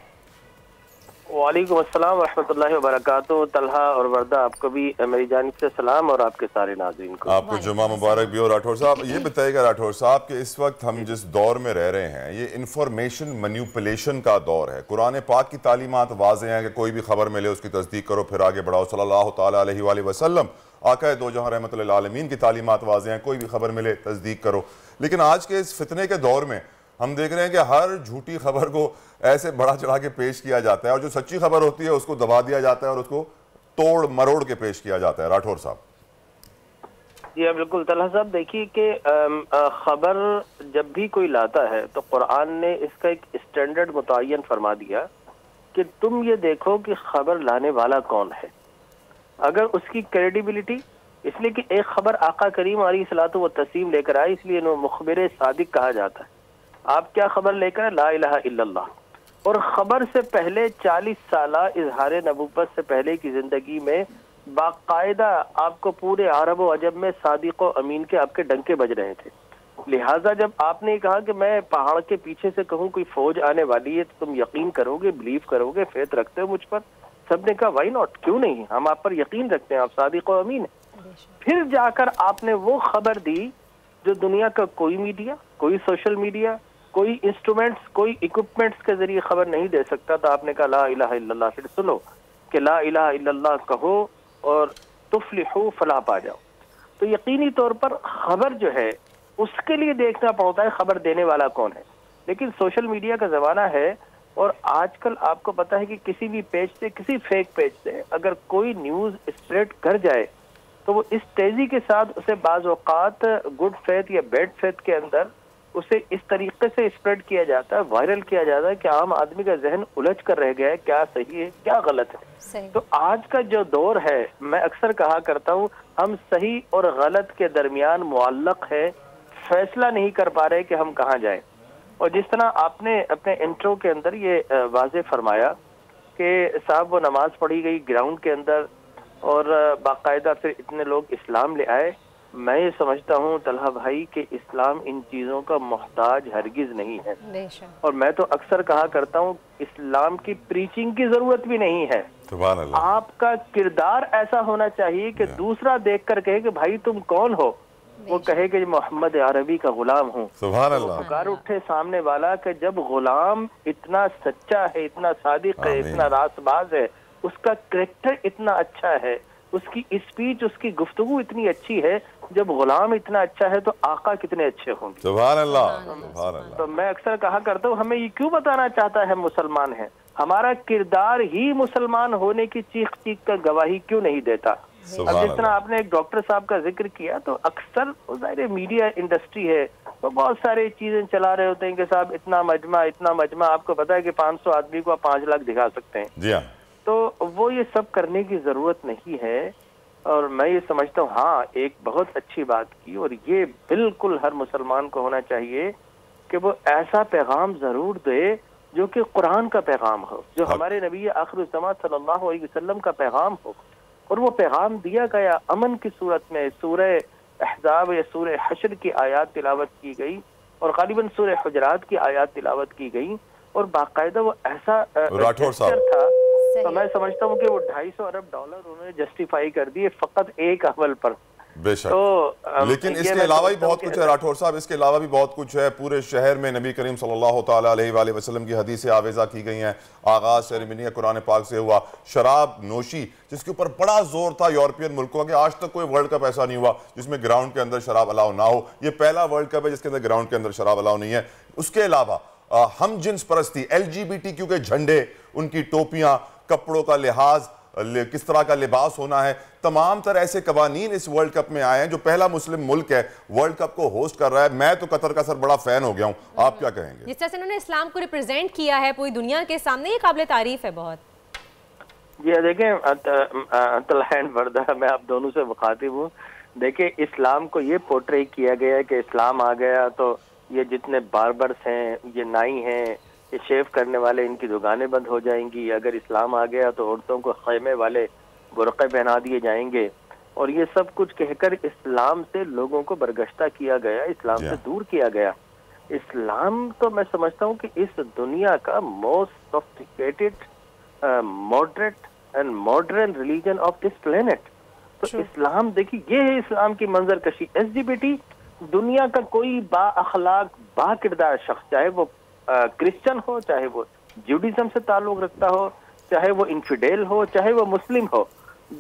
वालेकुम अस्सलाम रहमतुल्लाहि व बरकातुहू। तलहा और वर्दा, आपको भी मेरी जानिब से सलाम और आपके सारे नाज़रीन को आपको जुम्मा मुबारक भी हो। राठौर साहब ये बताइएगा राठौर साहब कि इस वक्त हम जिस दौर में रह रहे हैं ये इंफॉर्मेशन मैनिपुलेशन का दौर है। कुरान पाक की तालीमात वाज़ेह हैं कि कोई भी खबर मिले उसकी तस्दीक करो फिर आगे बढ़ाओ। सल्लल्लाहु तआला अलैहि वसल्लम आका दो जहां रहमतुल लिल आलमीन की तालीमात वाज़ेह हैं, कोई भी खबर मिले तस्दीक करो। लेकिन आज के इस फितने के दौर में हम देख रहे हैं कि हर झूठी खबर को ऐसे बड़ा चढ़ा के पेश किया जाता है और जो सच्ची खबर होती है उसको दबा दिया जाता है और उसको तोड़ मरोड़ के पेश किया जाता है। राठौर साहब जी हाँ बिल्कुल। तलहा साहब देखिए कि खबर जब भी कोई लाता है तो कुरान ने इसका एक स्टैंडर्ड मुतय्यन फरमा दिया कि तुम ये देखो कि खबर लाने वाला कौन है, अगर उसकी क्रेडिबिलिटी, इसलिए कि एक खबर आका करीम अलैहिस्सलातु व तस्लीम लेकर आए इसलिए इन्हें मुखबिर सादिक कहा जाता है। आप क्या खबर लेकर आए? ला इलाहा इल्लल्लाह। और खबर से पहले 40 साल इजहार नबूवत से पहले की जिंदगी में बाकायदा आपको पूरे अरब व अजब में सादिक व अमीन के आपके डंके बज रहे थे। लिहाजा जब आपने कहा कि मैं पहाड़ के पीछे से कहूँ कोई फौज आने वाली है तो तुम यकीन करोगे, बिलीव करोगे, फेथ रखते हो मुझ पर? सबने कहा वाई नॉट, क्यों नहीं, हम आप पर यकीन रखते हैं, आप सादिक व अमीन है। फिर जाकर आपने वो खबर दी जो दुनिया का कोई मीडिया, कोई सोशल मीडिया, कोई इंस्ट्रूमेंट्स, कोई इक्विपमेंट्स के जरिए खबर नहीं दे सकता। तो आपने कहा ला इलाहा इल्लल्लाह। फिर सुनो कि ला इलाहा इल्लल्लाह कहो और तुफलिहू, फलाह पा जाओ। तो यकीनी तौर पर खबर जो है उसके लिए देखना पड़ता है खबर देने वाला कौन है। लेकिन सोशल मीडिया का ज़माना है और आजकल आपको पता है कि किसी भी पेज से, किसी फेक पेज से अगर कोई न्यूज़ स्प्रेड कर जाए तो वो इस तेज़ी के साथ उसे बाज़ औक़ात गुड फेथ या बैड फेथ के अंदर उसे इस तरीके से स्प्रेड किया जाता है, वायरल किया जाता है कि आम आदमी का जहन उलझ कर रह गया है, क्या सही है क्या गलत है। तो आज का जो दौर है, मैं अक्सर कहा करता हूँ, हम सही और गलत के दरमियान मुअल्लक है, फैसला नहीं कर पा रहे कि हम कहाँ जाएं। और जिस तरह आपने अपने इंट्रो के अंदर ये वाज़े फरमाया कि साहब वो नमाज पढ़ी गई ग्राउंड के अंदर और बाकायदा फिर इतने लोग इस्लाम ले आए, मैं ये समझता हूँ तलहा भाई कि इस्लाम इन चीज़ों का मोहताज हरगिज नहीं है। और मैं तो अक्सर कहा करता हूँ इस्लाम की प्रीचिंग की जरूरत भी नहीं है। आपका किरदार ऐसा होना चाहिए कि दूसरा देख कर कहे कि भाई तुम कौन हो, वो कहे कि मोहम्मद अरबी का गुलाम हूँ। पुकार उठे सामने वाला कि जब गुलाम इतना सच्चा है, इतना सादिक है, इतना रासबाज है, उसका कैरेक्टर इतना अच्छा है, उसकी स्पीच, उसकी गुफ्तगू इतनी अच्छी है, जब गुलाम इतना अच्छा है तो आका कितने अच्छे होंगे। सुभान अल्लाह। तो मैं अक्सर कहा करता हूँ, हमें ये क्यों बताना चाहता है मुसलमान है, हमारा किरदार ही मुसलमान होने की चीख चीख कर गवाही क्यों नहीं देता। अब जिस तरह आपने एक डॉक्टर साहब का जिक्र किया, तो अक्सर ज़ाहिर मीडिया इंडस्ट्री है तो बहुत सारी चीजें चला रहे होते हैं कि साहब इतना मजमा, आपको पता है कि 500 आदमी को आप 5 लाख दिखा सकते हैं। जी हाँ। तो वो ये सब करने की जरूरत नहीं है। और मैं ये समझता हूँ, हाँ एक बहुत अच्छी बात की, और ये बिल्कुल हर मुसलमान को होना चाहिए कि वो ऐसा पैगाम जरूर दे जो कि कुरान का पैगाम हो, जो हमारे नबी आखिरुज़्ज़मान सल्लल्लाहु अलैहि वसल्लम का पैगाम हो। और वो पैगाम दिया गया अमन की सूरत में। सूरह अहज़ाब या सूरह हश्र की आयत तिलावत की गई और गालिबन सूरह हुजरात की आयत तिलावत की गई, और बाकायदा वो ऐसा राठौर साहब था। तो मैं समझता हूँ कि वो $250 अरब उन्होंने जस्टिफाई कर दिए फकत एक अमल पर। बेशक। तो लेकिन इसके अलावा भी बहुत कुछ है राठौर साहब, इसके अलावा भी बहुत कुछ है। पूरे शहर में नबी करीम सल्लल्लाहु ताला अलैहि वसल्लम की हदीसें आवेज़ा की गई हैं। आगाज सेरेमनी कुरान पाक से हुआ। शराब नोशी, जिसके ऊपर बड़ा जोर था यूरोपियन मुल्कों के, आज तक कोई वर्ल्ड कप ऐसा नहीं हुआ जिसमें ग्राउंड के अंदर शराब अलाउ ना हो। ये पहला वर्ल्ड कप है जिसके अंदर ग्राउंड के अंदर शराब अलाउ नहीं है। उसके अलावा हम जिन्स परस्ती, LGBTQ के झंडे, उनकी टोपियां, कपड़ों का लिहाज, किस तरह का लिबास होना है, तमाम तरह ऐसे कवानीन इस वर्ल्ड कप में आए हैं। जो पहला मुस्लिम मुल्क है वर्ल्ड कप को होस्ट कर रहा है। मैं तो कतर का सर बड़ा फैन हो गया हूँ, आप क्या कहेंगे? जिस तरह से उन्होंने इस्लाम को रिप्रेजेंट किया है पूरी दुनिया के सामने, ये काबिल तारीफ है बहुत। जी देखें अतलहैन वर्दा, मैं आप दोनों से मुखातिब हूँ। देखिए इस्लाम को ये पोर्ट्रे किया गया है कि इस्लाम आ गया तो ये जितने बार्बर्स हैं, ये नाई हैं, ये शेव करने वाले, इनकी दुकानें बंद हो जाएंगी। अगर इस्लाम आ गया तो औरतों को खैमे वाले बुरक़े पहना दिए जाएंगे। और ये सब कुछ कहकर इस्लाम से लोगों को बरगश्ता किया गया, इस्लाम से दूर किया गया। इस्लाम तो मैं समझता हूँ कि इस दुनिया का most sophisticated, moderate and modern religion of this planet. तो इस्लाम देखिए, ये है इस्लाम की मंजर कशी। LGBT दुनिया का कोई बाअखलाक, बाकिरदार शख्स, चाहे वो क्रिश्चियन हो, चाहे वो ज्यूडिज्म से ताल्लुक रखता हो, चाहे वो इन्फिडेल हो, चाहे वो मुस्लिम हो,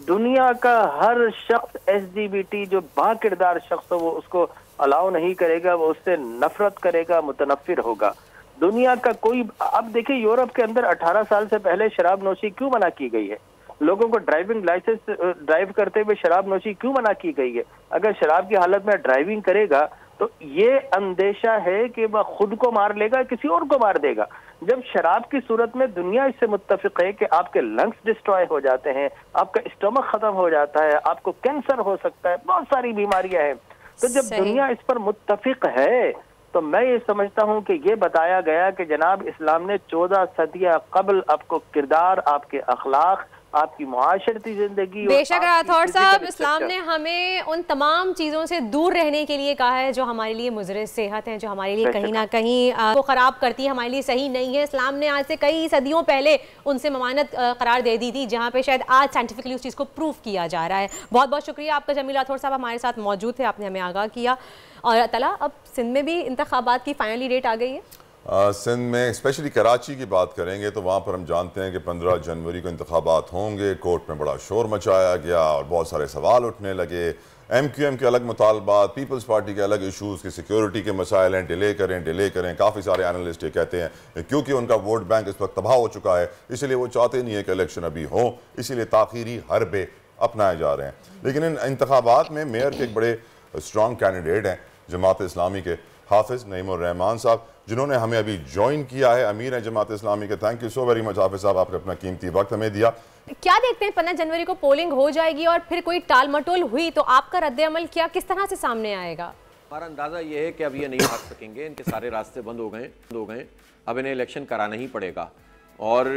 दुनिया का हर शख्स LGBT जो बाकिरदार शख्स हो वो उसको अलाउ नहीं करेगा, वो उससे नफरत करेगा, मुतनफिर होगा। दुनिया का कोई, अब देखिए यूरोप के अंदर 18 साल से पहले शराब नोशी क्यों मना की गई है? लोगों को ड्राइविंग लाइसेंस, ड्राइव करते हुए शराब नोशी क्यों मना की गई है? अगर शराब की हालत में ड्राइविंग करेगा तो ये अंदेशा है कि वह खुद को मार लेगा, किसी और को मार देगा। जब शराब की सूरत में दुनिया इससे मुत्तफिक है कि आपके लंग्स डिस्ट्रॉय हो जाते हैं, आपका स्टमक खत्म हो जाता है, आपको कैंसर हो सकता है, बहुत सारी बीमारियां हैं। तो जब दुनिया इस पर मुत्तफिक है तो मैं ये समझता हूँ कि ये बताया गया कि जनाब इस्लाम ने 14 सदियां कबल आपको किरदार, आपके अखलाक, आपकी मुआशरती जिंदगी। बेशक राठौर साहब, इस्लाम ने हमें उन तमाम चीज़ों से दूर रहने के लिए कहा है जो हमारे लिए मुज़र सेहत हैं, जो हमारे लिए कहीं ना कहीं वो ख़राब करती है, हमारे लिए सही नहीं है। इस्लाम ने आज से कई सदियों पहले उनसे ममानत करार दे दी थी, जहाँ पे शायद आज साइंटिफिकली उस चीज़ को प्रूव किया जा रहा है। बहुत बहुत शुक्रिया आपका जमील राठौर साहब, हमारे साथ मौजूद थे, आपने हमें आगाह किया। और तला, अब सिंध में भी इंतखाबात की फाइनली डेट आ गई है। सिंध में स्पेशली कराची की बात करेंगे तो वहाँ पर हम जानते हैं कि 15 जनवरी को इंतखाबात होंगे। कोर्ट में बड़ा शोर मचाया गया और बहुत सारे सवाल उठने लगे। MQM के अलग मुतालबात, पीपल्स पार्टी के अलग इशूज़ की सिक्योरिटी के मसाइल हैं, डिले करें। काफ़ी सारे एनालिस्ट ये कहते हैं क्योंकि उनका वोट बैंक इस वक्त तबाह हो चुका है, इसलिए वो चाहते नहीं है कि इलेक्शन अभी हो, इसीलिए ताख़ीरी हरबे अपनाए जा रहे हैं। लेकिन इन इंतखाबात में मेयर के एक बड़े स्ट्रॉन्ग कैंडिडेट हैं जमात इस्लामी के हाफिज़ नईमुर रहमान साहब, जिन्होंने हमें अभी ज्वाइन किया है, अमीर हैं जमात इस्लामी के। Thank you so very much हाफिज़ साहब, आपने अपना कीमती वक्त हमें दिया। क्या देखते हैं 15 जनवरी को पोलिंग हो जाएगी और फिर कोई टाल मटोल हुई तो आपका रद्द-ए-अमल क्या किस तरह से सामने आएगा? हमारा अंदाज़ा ये है कि अब ये नहीं भाग सकेंगे, इनके सारे रास्ते बंद हो गए, अब इन्हें इलेक्शन कराना ही पड़ेगा। और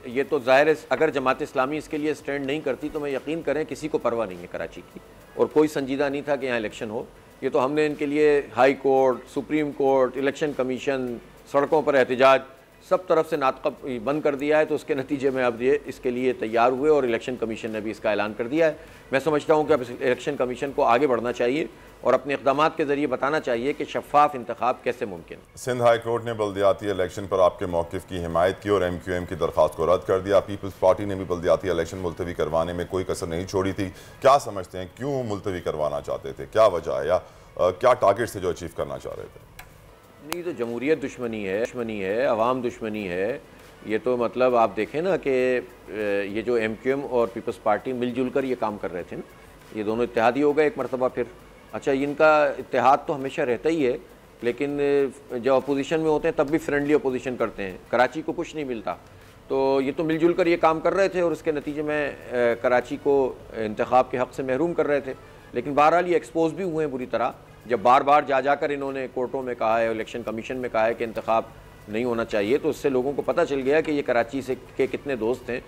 ये तो ज़ाहिर है अगर जमात इस्लामी इसके लिए स्टैंड नहीं करती तो मैं यकीन करें किसी को परवाह नहीं है कराची की, और कोई संजीदा नहीं था कि यहाँ इलेक्शन हो। ये तो हमने इनके लिए high court, supreme court, election commission, सड़कों पर एहतजाज, सब तरफ से नाटक बंद कर दिया है। तो उसके नतीजे में अब ये इसके लिए तैयार हुए और इलेक्शन कमीशन ने भी इसका ऐलान कर दिया है। मैं समझता हूँ कि अब इलेक्शन कमीशन को आगे बढ़ना चाहिए और अपने इक़दामात के ज़रिए बताना चाहिए कि शफ़ाफ इंतखाब कैसे मुमकिन। सिंध हाई कोर्ट ने बल्दियाती इलेक्शन पर आपके मौक़िफ़ की हिमायत की और MQM की दरख्वास्त को रद्द कर दिया। पीपल्स पार्टी ने भी बल्दियाती इलेक्शन मुलतवी करवाने में कोई कसर नहीं छोड़ी थी। क्या समझते हैं क्यों मुलतवी करवाना चाहते थे, क्या वजह है, या क्या टारगेट से जो अचीव करना चाह रहे थे? नहीं, तो जमहूरियत दुश्मनी है, अवाम दुश्मनी है। ये तो मतलब आप देखें ना कि ये जो MQM और पीपल्स पार्टी मिलजुल कर ये काम कर रहे थे ना, ये दोनों इत्तेहादी हो गए एक मरतबा फिर। अच्छा, इनका इत्तेहाद तो हमेशा रहता ही है, लेकिन जब अपोजिशन में होते हैं तब भी फ्रेंडली अपोजिशन करते हैं। कराची को कुछ नहीं मिलता, तो ये तो मिलजुल कर ये काम कर रहे थे और उसके नतीजे में कराची को इंतखाब के हक़ से महरूम कर रहे थे। लेकिन बहरहाल ये एक्सपोज भी हुए हैं बुरी तरह, जब बार बार जाकर इन्होंने कोर्टों में कहा है, इलेक्शन कमीशन में कहा है कि इंतखाब नहीं होना चाहिए, तो उससे लोगों को पता चल गया कि ये कराची से के कितने दोस्त हैं।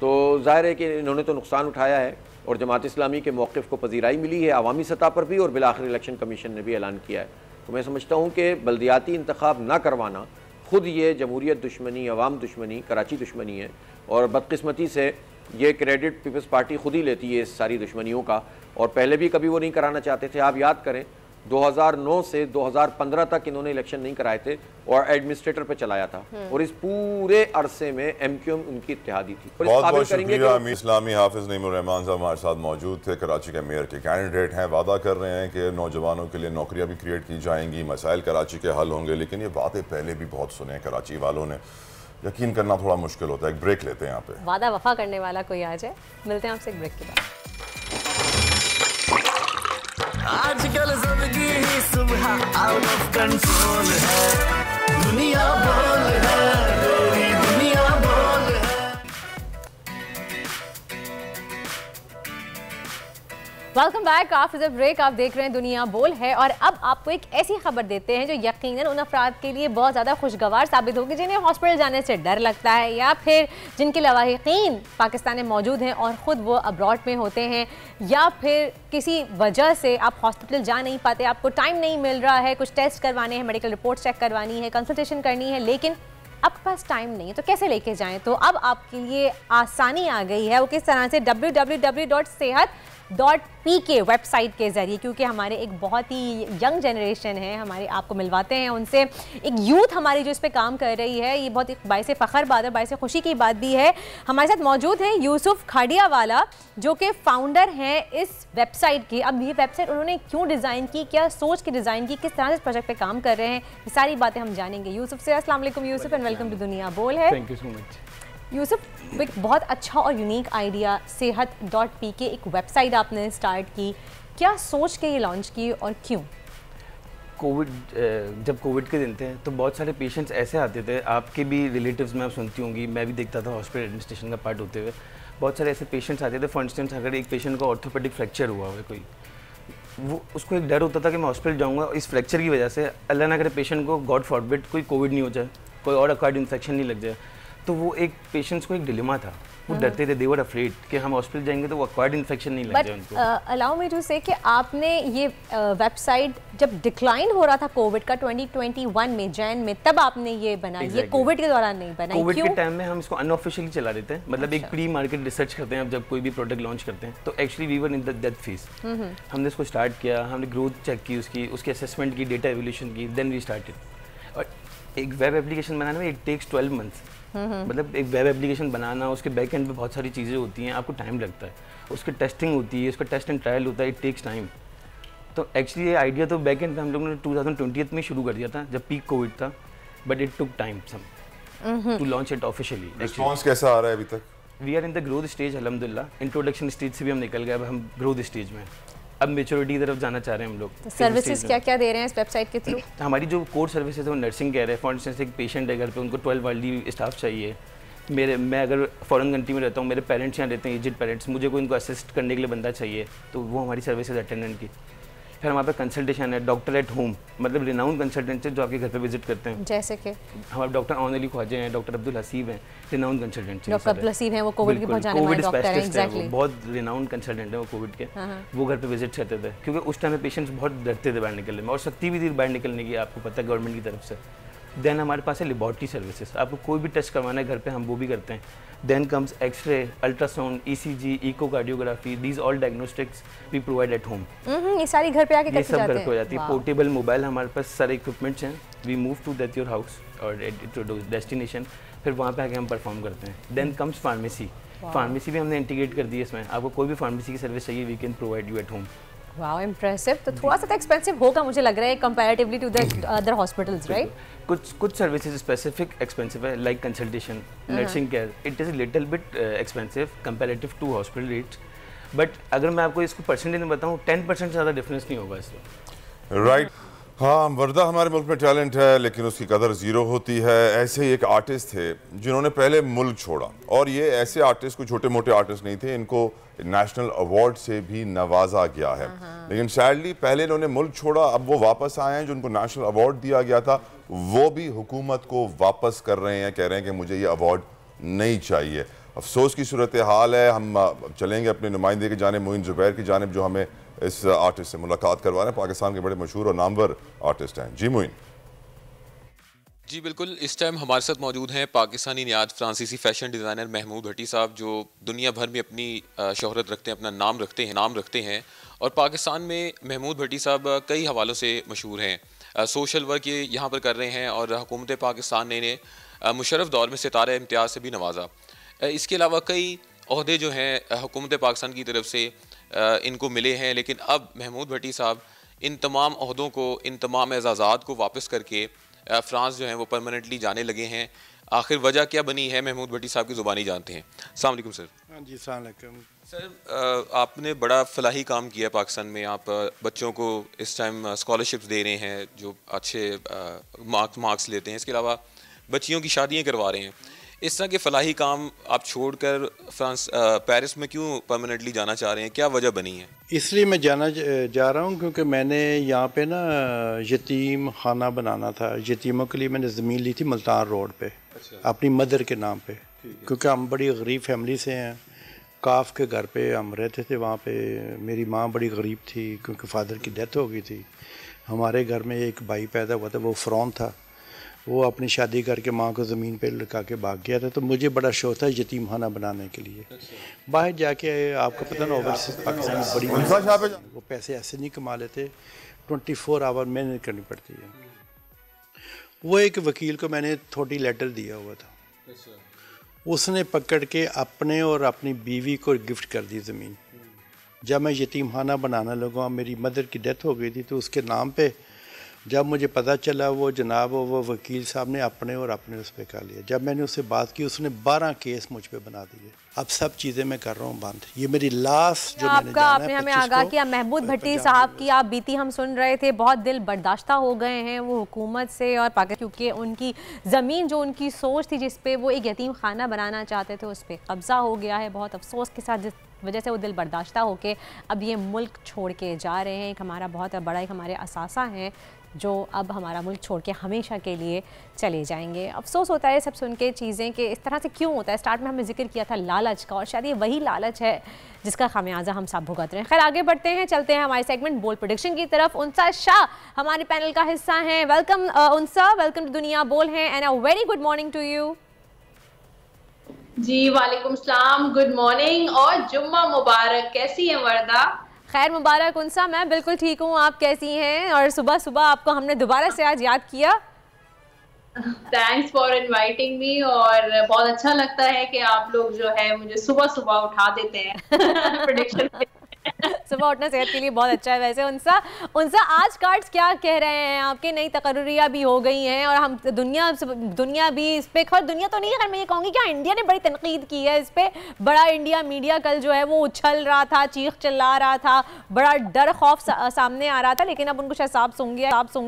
तो जाहिर है कि इन्होंने तो नुकसान उठाया है और जमात इस्लामी के मौक़िफ़ को पजीराई मिली है अवामी सतह पर भी, और बिलाखिर इलेक्शन कमीशन ने भी ऐलान किया है। तो मैं समझता हूँ कि बल्दियाती इंतखाब ना करवाना खुद ये जमहूरियत दुश्मनी, अवाम दुश्मनी, कराची दुश्मनी है। और बदकिस्मती से ये क्रेडिट पीपल्स पार्टी खुद ही लेती है इस सारी दुश्मनियों का, और पहले भी कभी वो नहीं कराना चाहते थे। आप याद करें 2009 से 2015 तक इन्होंने इलेक्शन नहीं कराए थे और एडमिनिस्ट्रेटर पे चलाया था, और इस पूरे अरसे में MQM उनकी इत्तेहादी थी। बहुत बहुत शुक्रिया। इस्लामी हाफिज़ नईमुर रहमान साहब हमारे साथ मौजूद थे, कराची के मेयर के कैंडिडेट हैं। वादा कर रहे हैं कि नौजवानों के लिए नौकरियां भी क्रिएट की जाएंगी, मसाइल कराची के हल होंगे। लेकिन ये वादे पहले भी बहुत सुने कराची वालों ने, यकीन करना थोड़ा मुश्किल होता है। एक ब्रेक लेते हैं यहाँ पे, वादा वफा करने वाला कोई आ जाए। मिलते हैं आपसे एक ब्रेक के बाद। आजकल जिंदगी ही सुबह आउट ऑफ कंट्रोल है, दुनिया बोल है, तेरी दुनिया बोल है। Welcome back after the break. आप देख रहे हैं दुनिया बोल है, और अब आपको एक ऐसी खबर देते हैं जो यकीनन उन अफराद के लिए बहुत ज़्यादा खुशगवार साबित होगी जिन्हें हॉस्पिटल जाने से डर लगता है, या फिर जिनके लवाहिकीन पाकिस्तान में मौजूद हैं और ख़ुद वो अब्रॉड में होते हैं, या फिर किसी वजह से आप हॉस्पिटल जा नहीं पाते, आपको टाइम नहीं मिल रहा है, कुछ टेस्ट करवाने हैं, मेडिकल रिपोर्ट चेक करवानी है, कंसल्टेशन करनी है, लेकिन आपके पास टाइम नहीं है, तो कैसे लेके जाएं? तो अब आपके लिए आसानी आ गई है। वो किस तरह से? www.sehat.pk वेबसाइट के ज़रिए, क्योंकि हमारे एक बहुत ही यंग जनरेशन है, हमारे आपको मिलवाते हैं उनसे, एक यूथ हमारी जो इस पे काम कर रही है, ये बहुत एक बाइस फ़ख्र बात है, बाइस खुशी की बात भी है। हमारे साथ मौजूद हैं यूसुफ खाड़ियावाला, जो कि फाउंडर हैं इस वेबसाइट की। अब ये वेबसाइट उन्होंने क्यों डिज़ाइन की, क्या सोच के डिज़ाइन की, किस तरह से इस प्रोजेक्ट पे काम कर रहे हैं, ये सारी बातें हम जानेंगे यूसुफ से। अस्सलाम वालेकुम यूसुफ, एंड वेलकम टू दुनिया बोल है। Thank you so much Yusuf, एक बहुत अच्छा और यूनिक आइडिया, सेहत.pk एक वेबसाइट आपने स्टार्ट की, क्या सोच के ये लॉन्च की और क्यों? जब कोविड के दिन थे तो बहुत सारे पेशेंट्स ऐसे आते थे, आपके भी रिलेटिव्स में आप सुनती होंगी, मैं भी देखता था हॉस्पिटल एडमिनिस्ट्रेशन का पार्ट होते हुए, बहुत सारे ऐसे पेशेंट्स आते थे। फॉर इंस्टेंस अगर एक पेशेंट का ऑर्थोपेडिक फ्रैक्चर हुआ है कोई, वो उसको एक डर होता था कि मैं हॉस्पिटल जाऊँगा, इस फ्रैक्चर की वजह से अल्लाह ना करे पेशेंट को गॉड फॉरबिड कोई कोविड नहीं हो जाए, कोई और अक्वायर्ड इन्फेक्शन नहीं लग जाए। तो वो एक पेशेंट्स को एक डिलेमा था वो डरते थे, दे वर अफ्रेड कि हम हॉस्पिटल जाएंगे तो वो एक्वायर्ड इन्फेक्शन नहीं लग जाए उनको। अलाउ मी टू से कि आपने ये वेबसाइट जब डिक्लाइन हो रहा था कोविड का 2021 में जैन में, तब आपने ये बनाई, ये कोविड के दौरान नहीं बनाई। कोविड के टाइम में हम इसको अनऑफिशियली चला देते हैं, मतलब एक प्री मार्केट रिसर्च करते हैं। अब जब कोई भी प्रोडक्ट लॉन्च करते हैं तो actually we were in the death phase. हमने इसको स्टार्ट किया, हमने ग्रोथ चेक की, उसकी असेसमेंट की, डेटा एवोल्यूशन की, देन वी स्टार्टेड। और एक वेब एप्लीकेशन बनाने में इट टेक्स 12 मंथ्स। मतलब एक वेब एप्लीकेशन बनाना, उसके बैक एंड पे बहुत सारी चीज़ें होती हैं, आपको टाइम लगता है, उसकी टेस्टिंग होती है, उसका टेस्ट एंड ट्रायल होता है, इट टेक्स टाइम। तो एक्चुअली ये आइडिया तो बैक एंड पे हम लोगों ने 2020 में शुरू कर दिया था जब पीक कोविड था, but it took time some to launch it officially. Response कैसा आ रहा है अभी तक? We are in the growth stage अल्हम्दुलिल्लाह। इंट्रोडक्शन स्टेज से भी हम निकल गए, अब हम ग्रोथ स्टेज में, अब मेच्योरिटी की तरफ जाना चाह रहे हैं हम लोग। तो सर्विसेज क्या क्या दे रहे हैं इस वेबसाइट के थ्रू? हमारी जो कोर सर्विसेज है वो नर्सिंग केयर है। फॉर इंस्टेंस एक पेशेंट है घर पे, उनको 12 वाली स्टाफ चाहिए। मैं अगर फॉरेन कंट्री में रहता हूँ, मेरे पेरेंट्स यहाँ रहते हैं, एजेड पेरेंट्स, मुझे कोई उनको असिस्ट करने के लिए बंदा चाहिए, तो वो हमारी सर्विसेज अटेंडेंट की। फिर हमारे पास कंसल्टेशन है, डॉक्टर एट होम, मतलब रिनाउंड कंसल्टेंट है जो आपके घर पे विजिट करते हैं। जैसे कि हमारे डॉक्टर ऑन अली ख्वाजा हैं, डॉक्टर अब्दुल हसीब हैं, renowned consultant. Doctor Abdul Haseeb हैं, वो कोविड के पहुंचाने वाले डॉक्टर हैं। एग्जैक्टली, बहुत रिनाउंड कंसल्टेंट है वो कोविड के। वो घर पे विजिट करते थे क्योंकि उस टाइम में पेशेंट्स बहुत डरते थे बाहर निकलने में, और सख्ती भी थी बाहर निकलने की, आपको पता है गवर्नमेंट की तरफ से। देन हमारे पास है लेबॉर्ट्री सर्विसेज, आपको कोई भी टेस्ट करवाना है घर पे, हम वो भी करते हैं। Then comes x-ray, ultrasound, ECG, echocardiography, these all diagnostics we provide at home. ये सारी घर पे आके करके जाते हैं? सब घर पे हो जाती है। पोर्टेबल मोबाइल हमारे पास सारे इक्विपमेंट्स हैं। We move to that your house और डेस्टिनेशन, फिर वहाँ पे आके हम परफॉर्म करते हैं। देन कम्स फार्मेसी, फार्मेसी भी हमने इंटीग्रेट कर दी है इसमें। आपको कोई भी फार्मेसी की सर्विस चाहिए, we can provide you at home. Wow, impressive. तो थोड़ा सा एक्सपेंसिव होगा मुझे लग रहा है comparatively to the other hospitals, right? कुछ सर्विसेज स्पेसिफिक एक्सपेंसिव है, like consultation, nursing care, it is little bit expensive comparative to hospital rates. But अगर मैं आपको इसको परसेंटेज में बताऊँ, 10% से ज़्यादा डिफरेंस नहीं होगा इसमें। राइट। हाँ, वर्दा हमारे मुल्क में टैलेंट है लेकिन उसकी कदर ज़ीरो होती है। ऐसे ही एक आर्टिस्ट थे जिन्होंने पहले मुल्क छोड़ा, और ये ऐसे आर्टिस्ट कोई छोटे मोटे आर्टिस्ट नहीं थे, इनको नेशनल अवार्ड से भी नवाजा गया है। लेकिन सैडली पहले इन्होंने मुल्क छोड़ा, अब वो वापस आए हैं। जो उनको नेशनल अवार्ड दिया गया था वो भी हुकूमत को वापस कर रहे हैं, कह रहे हैं कि मुझे ये अवार्ड नहीं चाहिए। अफसोस की सूरत हाल है। हम चलेंगे अपने नुमाइंदे की जानिब, मोइन जुबैर की जानिब, जो हमें इस आर्टिस्ट से मुलाकात करवा रहे हैं। पाकिस्तान के बड़े मशहूर और नामवर आर्टिस्ट हैं। जी मोइन। जी बिल्कुल, इस टाइम हमारे साथ मौजूद हैं पाकिस्तानी नियाज फ्रांसीसी फैशन डिज़ाइनर महमूद भट्टी साहब, जो दुनिया भर में अपनी शोहरत रखते हैं, अपना नाम रखते हैं। और पाकिस्तान में महमूद भट्टी साहब कई हवालों से मशहूर हैं। सोशल वर्क ये यहाँ पर कर रहे हैं, और हुकूमत पाकिस्तान ने इन्हें मुशर्रफ दौर में सितारा इम्तियाज़ से भी नवाजा। इसके अलावा कई ओहदे जो हैं हुकूमत पाकिस्तान की तरफ से इनको मिले हैं, लेकिन अब महमूद भट्टी साहब इन तमाम ओहदों को, इन तमाम एजाज़ात को वापस करके फ्रांस जो है वो परमानेंटली जाने लगे हैं। आखिर वजह क्या बनी है, महमूद भट्टी साहब की ज़ुबानी जानते हैं। अस्सलाम वालेकुम सर। हाँ जी, अस्सलाम वालेकुम सर। आपने बड़ा फलाही काम किया पाकिस्तान में। आप बच्चों को इस टाइम स्कॉलरशिप्स दे रहे हैं जो अच्छे मार्क्स लेते हैं। इसके अलावा बच्चियों की शादियाँ करवा रहे हैं। इस तरह के फलाही काम आप छोड़कर फ्रांस पेरिस में क्यों परमानेंटली जाना चाह रहे हैं, क्या वजह बनी है? इसलिए मैं जा रहा हूँ क्योंकि मैंने यहाँ पे ना यतीम खाना बनाना था। यतीमों के लिए मैंने ज़मीन ली थी मुल्तान रोड पे। अच्छा। अपनी मदर के नाम पे, क्योंकि हम बड़ी गरीब फैमिली से हैं। काफ के घर पे हम रहते थे। वहाँ पे मेरी माँ बड़ी गरीब थी क्योंकि फादर की डेथ हो गई थी। हमारे घर में एक भाई पैदा हुआ था, वो फ़रौन था। वो अपनी शादी करके माँ को ज़मीन पे लगा के भाग गया था। तो मुझे बड़ा शौक था यतीम खाना बनाने के लिए। बाहर जाके आपको पता ना, ओवरसीज पाकिस्तान में बड़ी वो पैसे ऐसे नहीं कमा लेते, 24 आवर मेहनत करनी पड़ती है। वो एक वकील को मैंने थोड़ी लेटर दिया हुआ था, उसने पकड़ के अपने और अपनी बीवी को गिफ्ट कर दी ज़मीन। जब मैं यतीम खाना बनाना लगा, मेरी मदर की डेथ हो गई थी, तो उसके नाम पे जब मुझे पता चला, वो जनाब वो वकील साहब ने अपने और अपने उस पर कर लिया। जब मैंने उससे बात की, उसने 12 केस मुझ पे बना दिए। अब सब चीज़ें मैं कर रहा हूँ बंद। ये मेरी लास्ट जो आपने हमें आगाह किया महमूद भट्टी साहब की आप बीती हम सुन रहे थे। बहुत दिल बर्दाश्ता हो गए हैं वो हुकूमत से और पाकिस्तान, क्योंकि उनकी ज़मीन जो उनकी सोच थी जिस पे वो एक यतीम खाना बनाना चाहते थे, उस पर कब्ज़ा हो गया है। बहुत अफसोस के साथ जिस वजह से वो दिल बर्दाश्ता होके अब ये मुल्क छोड़ के जा रहे हैं। एक हमारा बहुत बड़ा एक हमारे असासा हैं। जो अब हमारा मुल्क छोड़ के हमेशा के लिए चले जाएंगे। अफसोस होता है सब सुन के चीज़ें कि इस तरह से क्यों होता है। स्टार्ट में हमने जिक्र किया था लालच का, और शायद ये वही लालच है जिसका खामियाजा हम सब भुगत रहे हैं। खैर आगे बढ़ते हैं, चलते हैं हमारे सेगमेंट बोल प्रेडिक्शन की तरफ। उनसा शाह हमारे पैनल का हिस्सा हैं। वेलकम उनसा, वेलकम टू दुनिया बोल हैं and a very good morning to you. जी वालेकुम सलाम, गुड मॉर्निंग और जुम्मा मुबारक। कैसी हैं वर्दा? खैर मुबारक उनसा, मैं बिल्कुल ठीक हूँ, आप कैसी हैं? और सुबह सुबह आपको हमने दोबारा से आज याद किया। थैंक्स फॉर इनवाइटिंग मी, और बहुत अच्छा लगता है कि आप लोग जो है मुझे सुबह सुबह उठा देते हैं प्रेडिक्शन सुबह उठना सेहत के लिए बहुत अच्छा है। वैसे उनसा आज कार्ड्स क्या कह रहे हैं आपके? नई तकर्रियाँ भी हो गई हैं और हम दुनिया भी इस पे, खैर दुनिया तो नहीं है, खैर मैं ये कहूँगी कि इंडिया ने बड़ी तनकीद की है इस पे। बड़ा इंडिया मीडिया कल जो है वो उछल रहा था, चीख चिल्ला रहा था, बड़ा डर खौफ सामने आ रहा था, लेकिन अब उनको शायद साफ सूंघ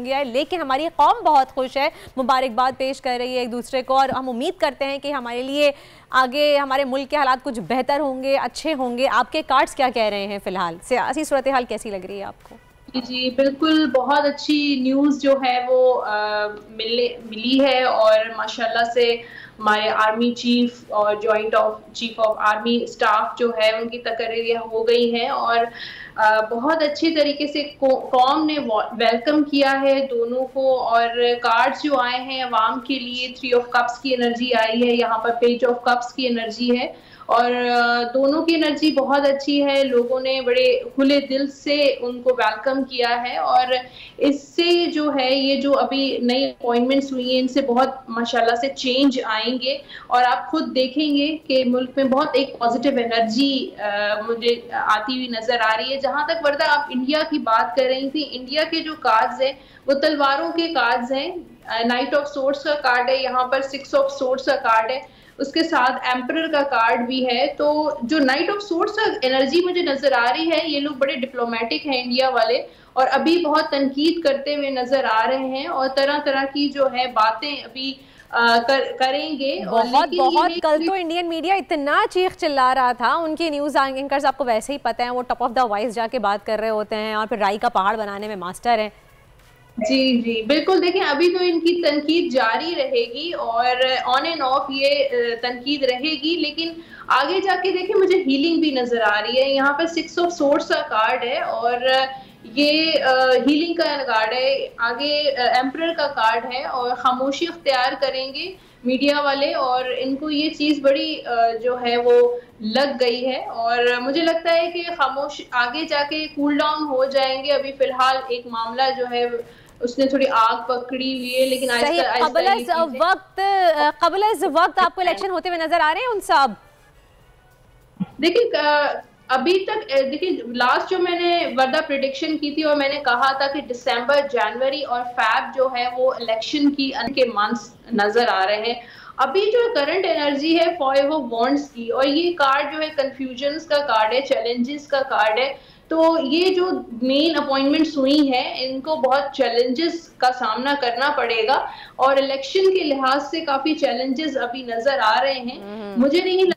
गया है। लेकिन हमारी कौम बहुत खुश है, मुबारकबाद पेश कर रही है एक दूसरे को, और हम उम्मीद करते हैं कि हमारे लिए आगे हमारे मुल्क के हालात कुछ बेहतर होंगे, अच्छे होंगे। आपके कार्ड्स क्या कह रहे हैं फिलहाल? सियासी सूरत हाल कैसी लग रही है आपको? जी बिल्कुल, बहुत अच्छी न्यूज़ जो है वो मिली है, और माशाल्लाह से हमारे आर्मी चीफ और joint chief of army staff जो है उनकी तकरीरें हो गई हैं, और बहुत अच्छी तरीके से कौम ने वेलकम किया है दोनों को। और कार्ड्स जो आए हैं अवाम के लिए, 3 ऑफ कप्स की एनर्जी आई है, यहाँ पर पेज ऑफ कप्स की एनर्जी है, और दोनों की एनर्जी बहुत अच्छी है। लोगों ने बड़े खुले दिल से उनको वेलकम किया है, और इससे जो है ये जो अभी नई अपॉइंटमेंट्स हुई हैं इनसे बहुत माशाल्लाह से चेंज आएंगे, और आप खुद देखेंगे कि मुल्क में बहुत एक पॉजिटिव एनर्जी मुझे आती हुई नजर आ रही है। जहाँ तक वर्दा आप इंडिया की बात कर रही थी, इंडिया के जो कार्ड्स हैं वो तलवारों के कार्ड्स हैं। नाइट ऑफ सोर्ड्स का कार्ड है, यहाँ पर 6 ऑफ सोर्ड्स का कार्ड है, उसके साथ एम्परर का कार्ड भी है। तो जो नाइट ऑफ सोर्ड्स का एनर्जी मुझे नजर आ रही है, ये लोग बड़े डिप्लोमेटिक हैं इंडिया वाले, और अभी बहुत तनकीद करते हुए नजर आ रहे हैं, और तरह तरह की जो है बातें अभी करेंगे। बहुत कल तो इंडियन मीडिया इतना चीख चिल्ला रहा था, उनके न्यूज एंकर्स आपको वैसे ही पता है वो टॉप ऑफ द वॉइस जाके बात कर रहे होते हैं, और फिर राई का पहाड़ बनाने में मास्टर हैं। जी जी बिल्कुल, देखिए अभी तो इनकी तनकीद जारी रहेगी, और ऑन एंड ऑफ ये तनकीद रहेगी, लेकिन आगे जाके देखिए मुझे हीलिंग भी नजर आ रही है। यहाँ पर 6 ऑफ सोर्ड्स का कार्ड है, और ये हीलिंग का कार्ड है, आगे एम्परर का कार्ड है, और खामोशी इख्तियार करेंगे मीडिया वाले, और इनको ये चीज़ बड़ी जो है वो लग गई है, और मुझे लगता है कि खामोश आगे जाके कूल डाउन हो जाएंगे। अभी फिलहाल एक मामला जो है उसने थोड़ी आग पकड़ी हुई है, लेकिन कबल वक्त आपको इलेक्शन होते हुए नजर आ रहे हैं उन सब? देखिए अभी तक देखिए लास्ट जो मैंने वर्दा प्रेडिक्शन की थी, और मैंने कहा था कि दिसंबर, जनवरी और फैब जो है वो इलेक्शन के मंथ्स नजर आ रहे हैं। अभी जो करंट एनर्जी है 5 ऑफ वॉन्ड्स की, और ये कार्ड जो है कंफ्यूजन्स का कार्ड है, चैलेंजेस का कार्ड है। तो ये जो मेन अपॉइंटमेंट्स हुई हैं इनको बहुत चैलेंजेस का सामना करना पड़ेगा, और इलेक्शन के लिहाज से काफी चैलेंजेस अभी नजर आ रहे हैं। मुझे नहीं लगता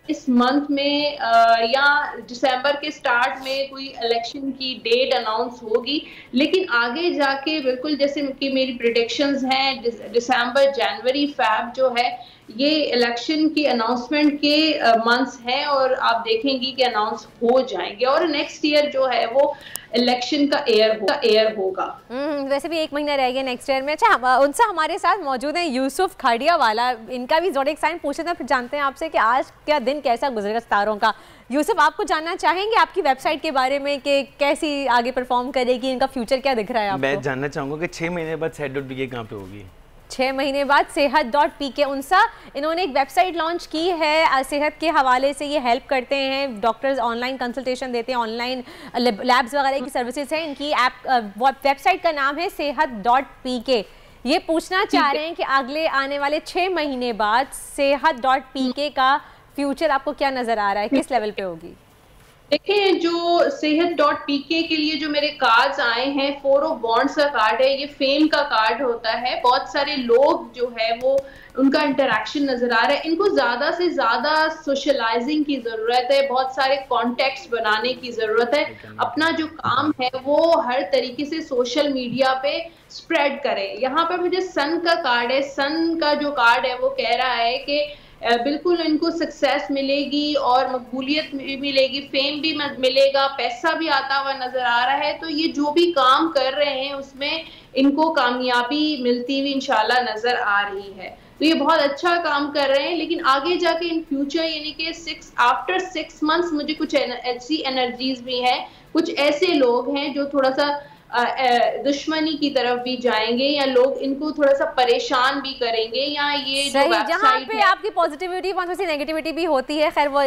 इस मंथ में या दिसंबर के स्टार्ट में कोई इलेक्शन की डेट अनाउंस होगी, लेकिन आगे जाके बिल्कुल जैसे कि मेरी प्रेडिक्शंस हैं, दिसंबर, जनवरी, फैब जो है ये इलेक्शन की अनाउंसमेंट के मंथ्स हैं, और आप देखेंगी कि अनाउंस हो जाएंगे, और नेक्स्ट ईयर जो है वो इलेक्शन का एयर होगा। वैसे भी 1 महीना रह गया नेक्स्ट ईयर में। अच्छा उनसे हमारे साथ मौजूद हैं यूसुफ खाड़िया वाला, इनका भी ज़ोडिक साइन पूछे थे, फिर जानते हैं आपसे कि आज क्या दिन कैसा गुजरेगा सितारों का। यूसुफ आपको जानना चाहेंगे आपकी वेबसाइट के बारे में कि कैसी आगे परफॉर्म करेगी, इनका फ्यूचर क्या दिख रहा है आपको? मैं जानना चाहूँगा कि 6 महीने बाद सेहत.pk कहाँ पे होगी? 6 महीने बाद सेहत.pk उनसा इन्होंने एक वेबसाइट लॉन्च की है, सेहत के हवाले से ये हेल्प करते हैं, डॉक्टर्स ऑनलाइन कंसल्टेशन देते हैं, ऑनलाइन लैब्स वगैरह की सर्विसेज हैं। इनकी वेबसाइट का नाम है सेहत.pk। ये पूछना चाह रहे हैं कि अगले आने वाले 6 महीने बाद सेहत.pk का फ्यूचर आपको क्या नज़र आ रहा है, किस लेवल पे होगी? देखिए, जो सेहत.pk के लिए जो मेरे कार्ड्स आए हैं, 4 ऑफ बॉन्ड्स का कार्ड है, ये फेम का कार्ड होता है। बहुत सारे लोग जो है वो उनका इंटरेक्शन नजर आ रहा है। इनको ज्यादा से ज्यादा सोशलाइजिंग की जरूरत है, बहुत सारे कॉन्टेक्ट्स बनाने की जरूरत है। अपना जो काम है वो हर तरीके से सोशल मीडिया पे स्प्रेड करें। यहाँ पर मुझे सन का कार्ड है। सन का जो कार्ड है वो कह रहा है कि बिल्कुल इनको सक्सेस मिलेगी और मकबूलियत भी मिलेगी, फेम भी मिलेगा, पैसा भी आता हुआ नजर आ रहा है। तो ये जो भी काम कर रहे हैं उसमें इनको कामयाबी मिलती हुई इंशाल्लाह नजर आ रही है। तो ये बहुत अच्छा काम कर रहे हैं, लेकिन आगे जाके इन फ्यूचर यानी कि आफ्टर 6 मंथ्स मुझे कुछ ऐसी एनर्जीज भी हैं, कुछ ऐसे लोग हैं जो थोड़ा सा दुश्मनी की तरफ भी जाएंगे, या लोग इनको थोड़ा सा परेशान भी करेंगे, या ये जो जहाँ पे आपकी पॉजिटिविटी वहाँ से नेगेटिविटी भी होती है। खैर वो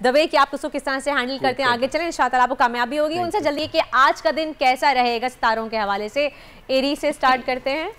दवे कि आप उसको किस तरह से हैंडल करते हैं, आगे चलें इंशाअल्लाह आपको कामयाबी होगी। उनसे जल्दी कि आज का दिन कैसा रहेगा सितारों के हवाले से, एरीज से स्टार्ट करते हैं।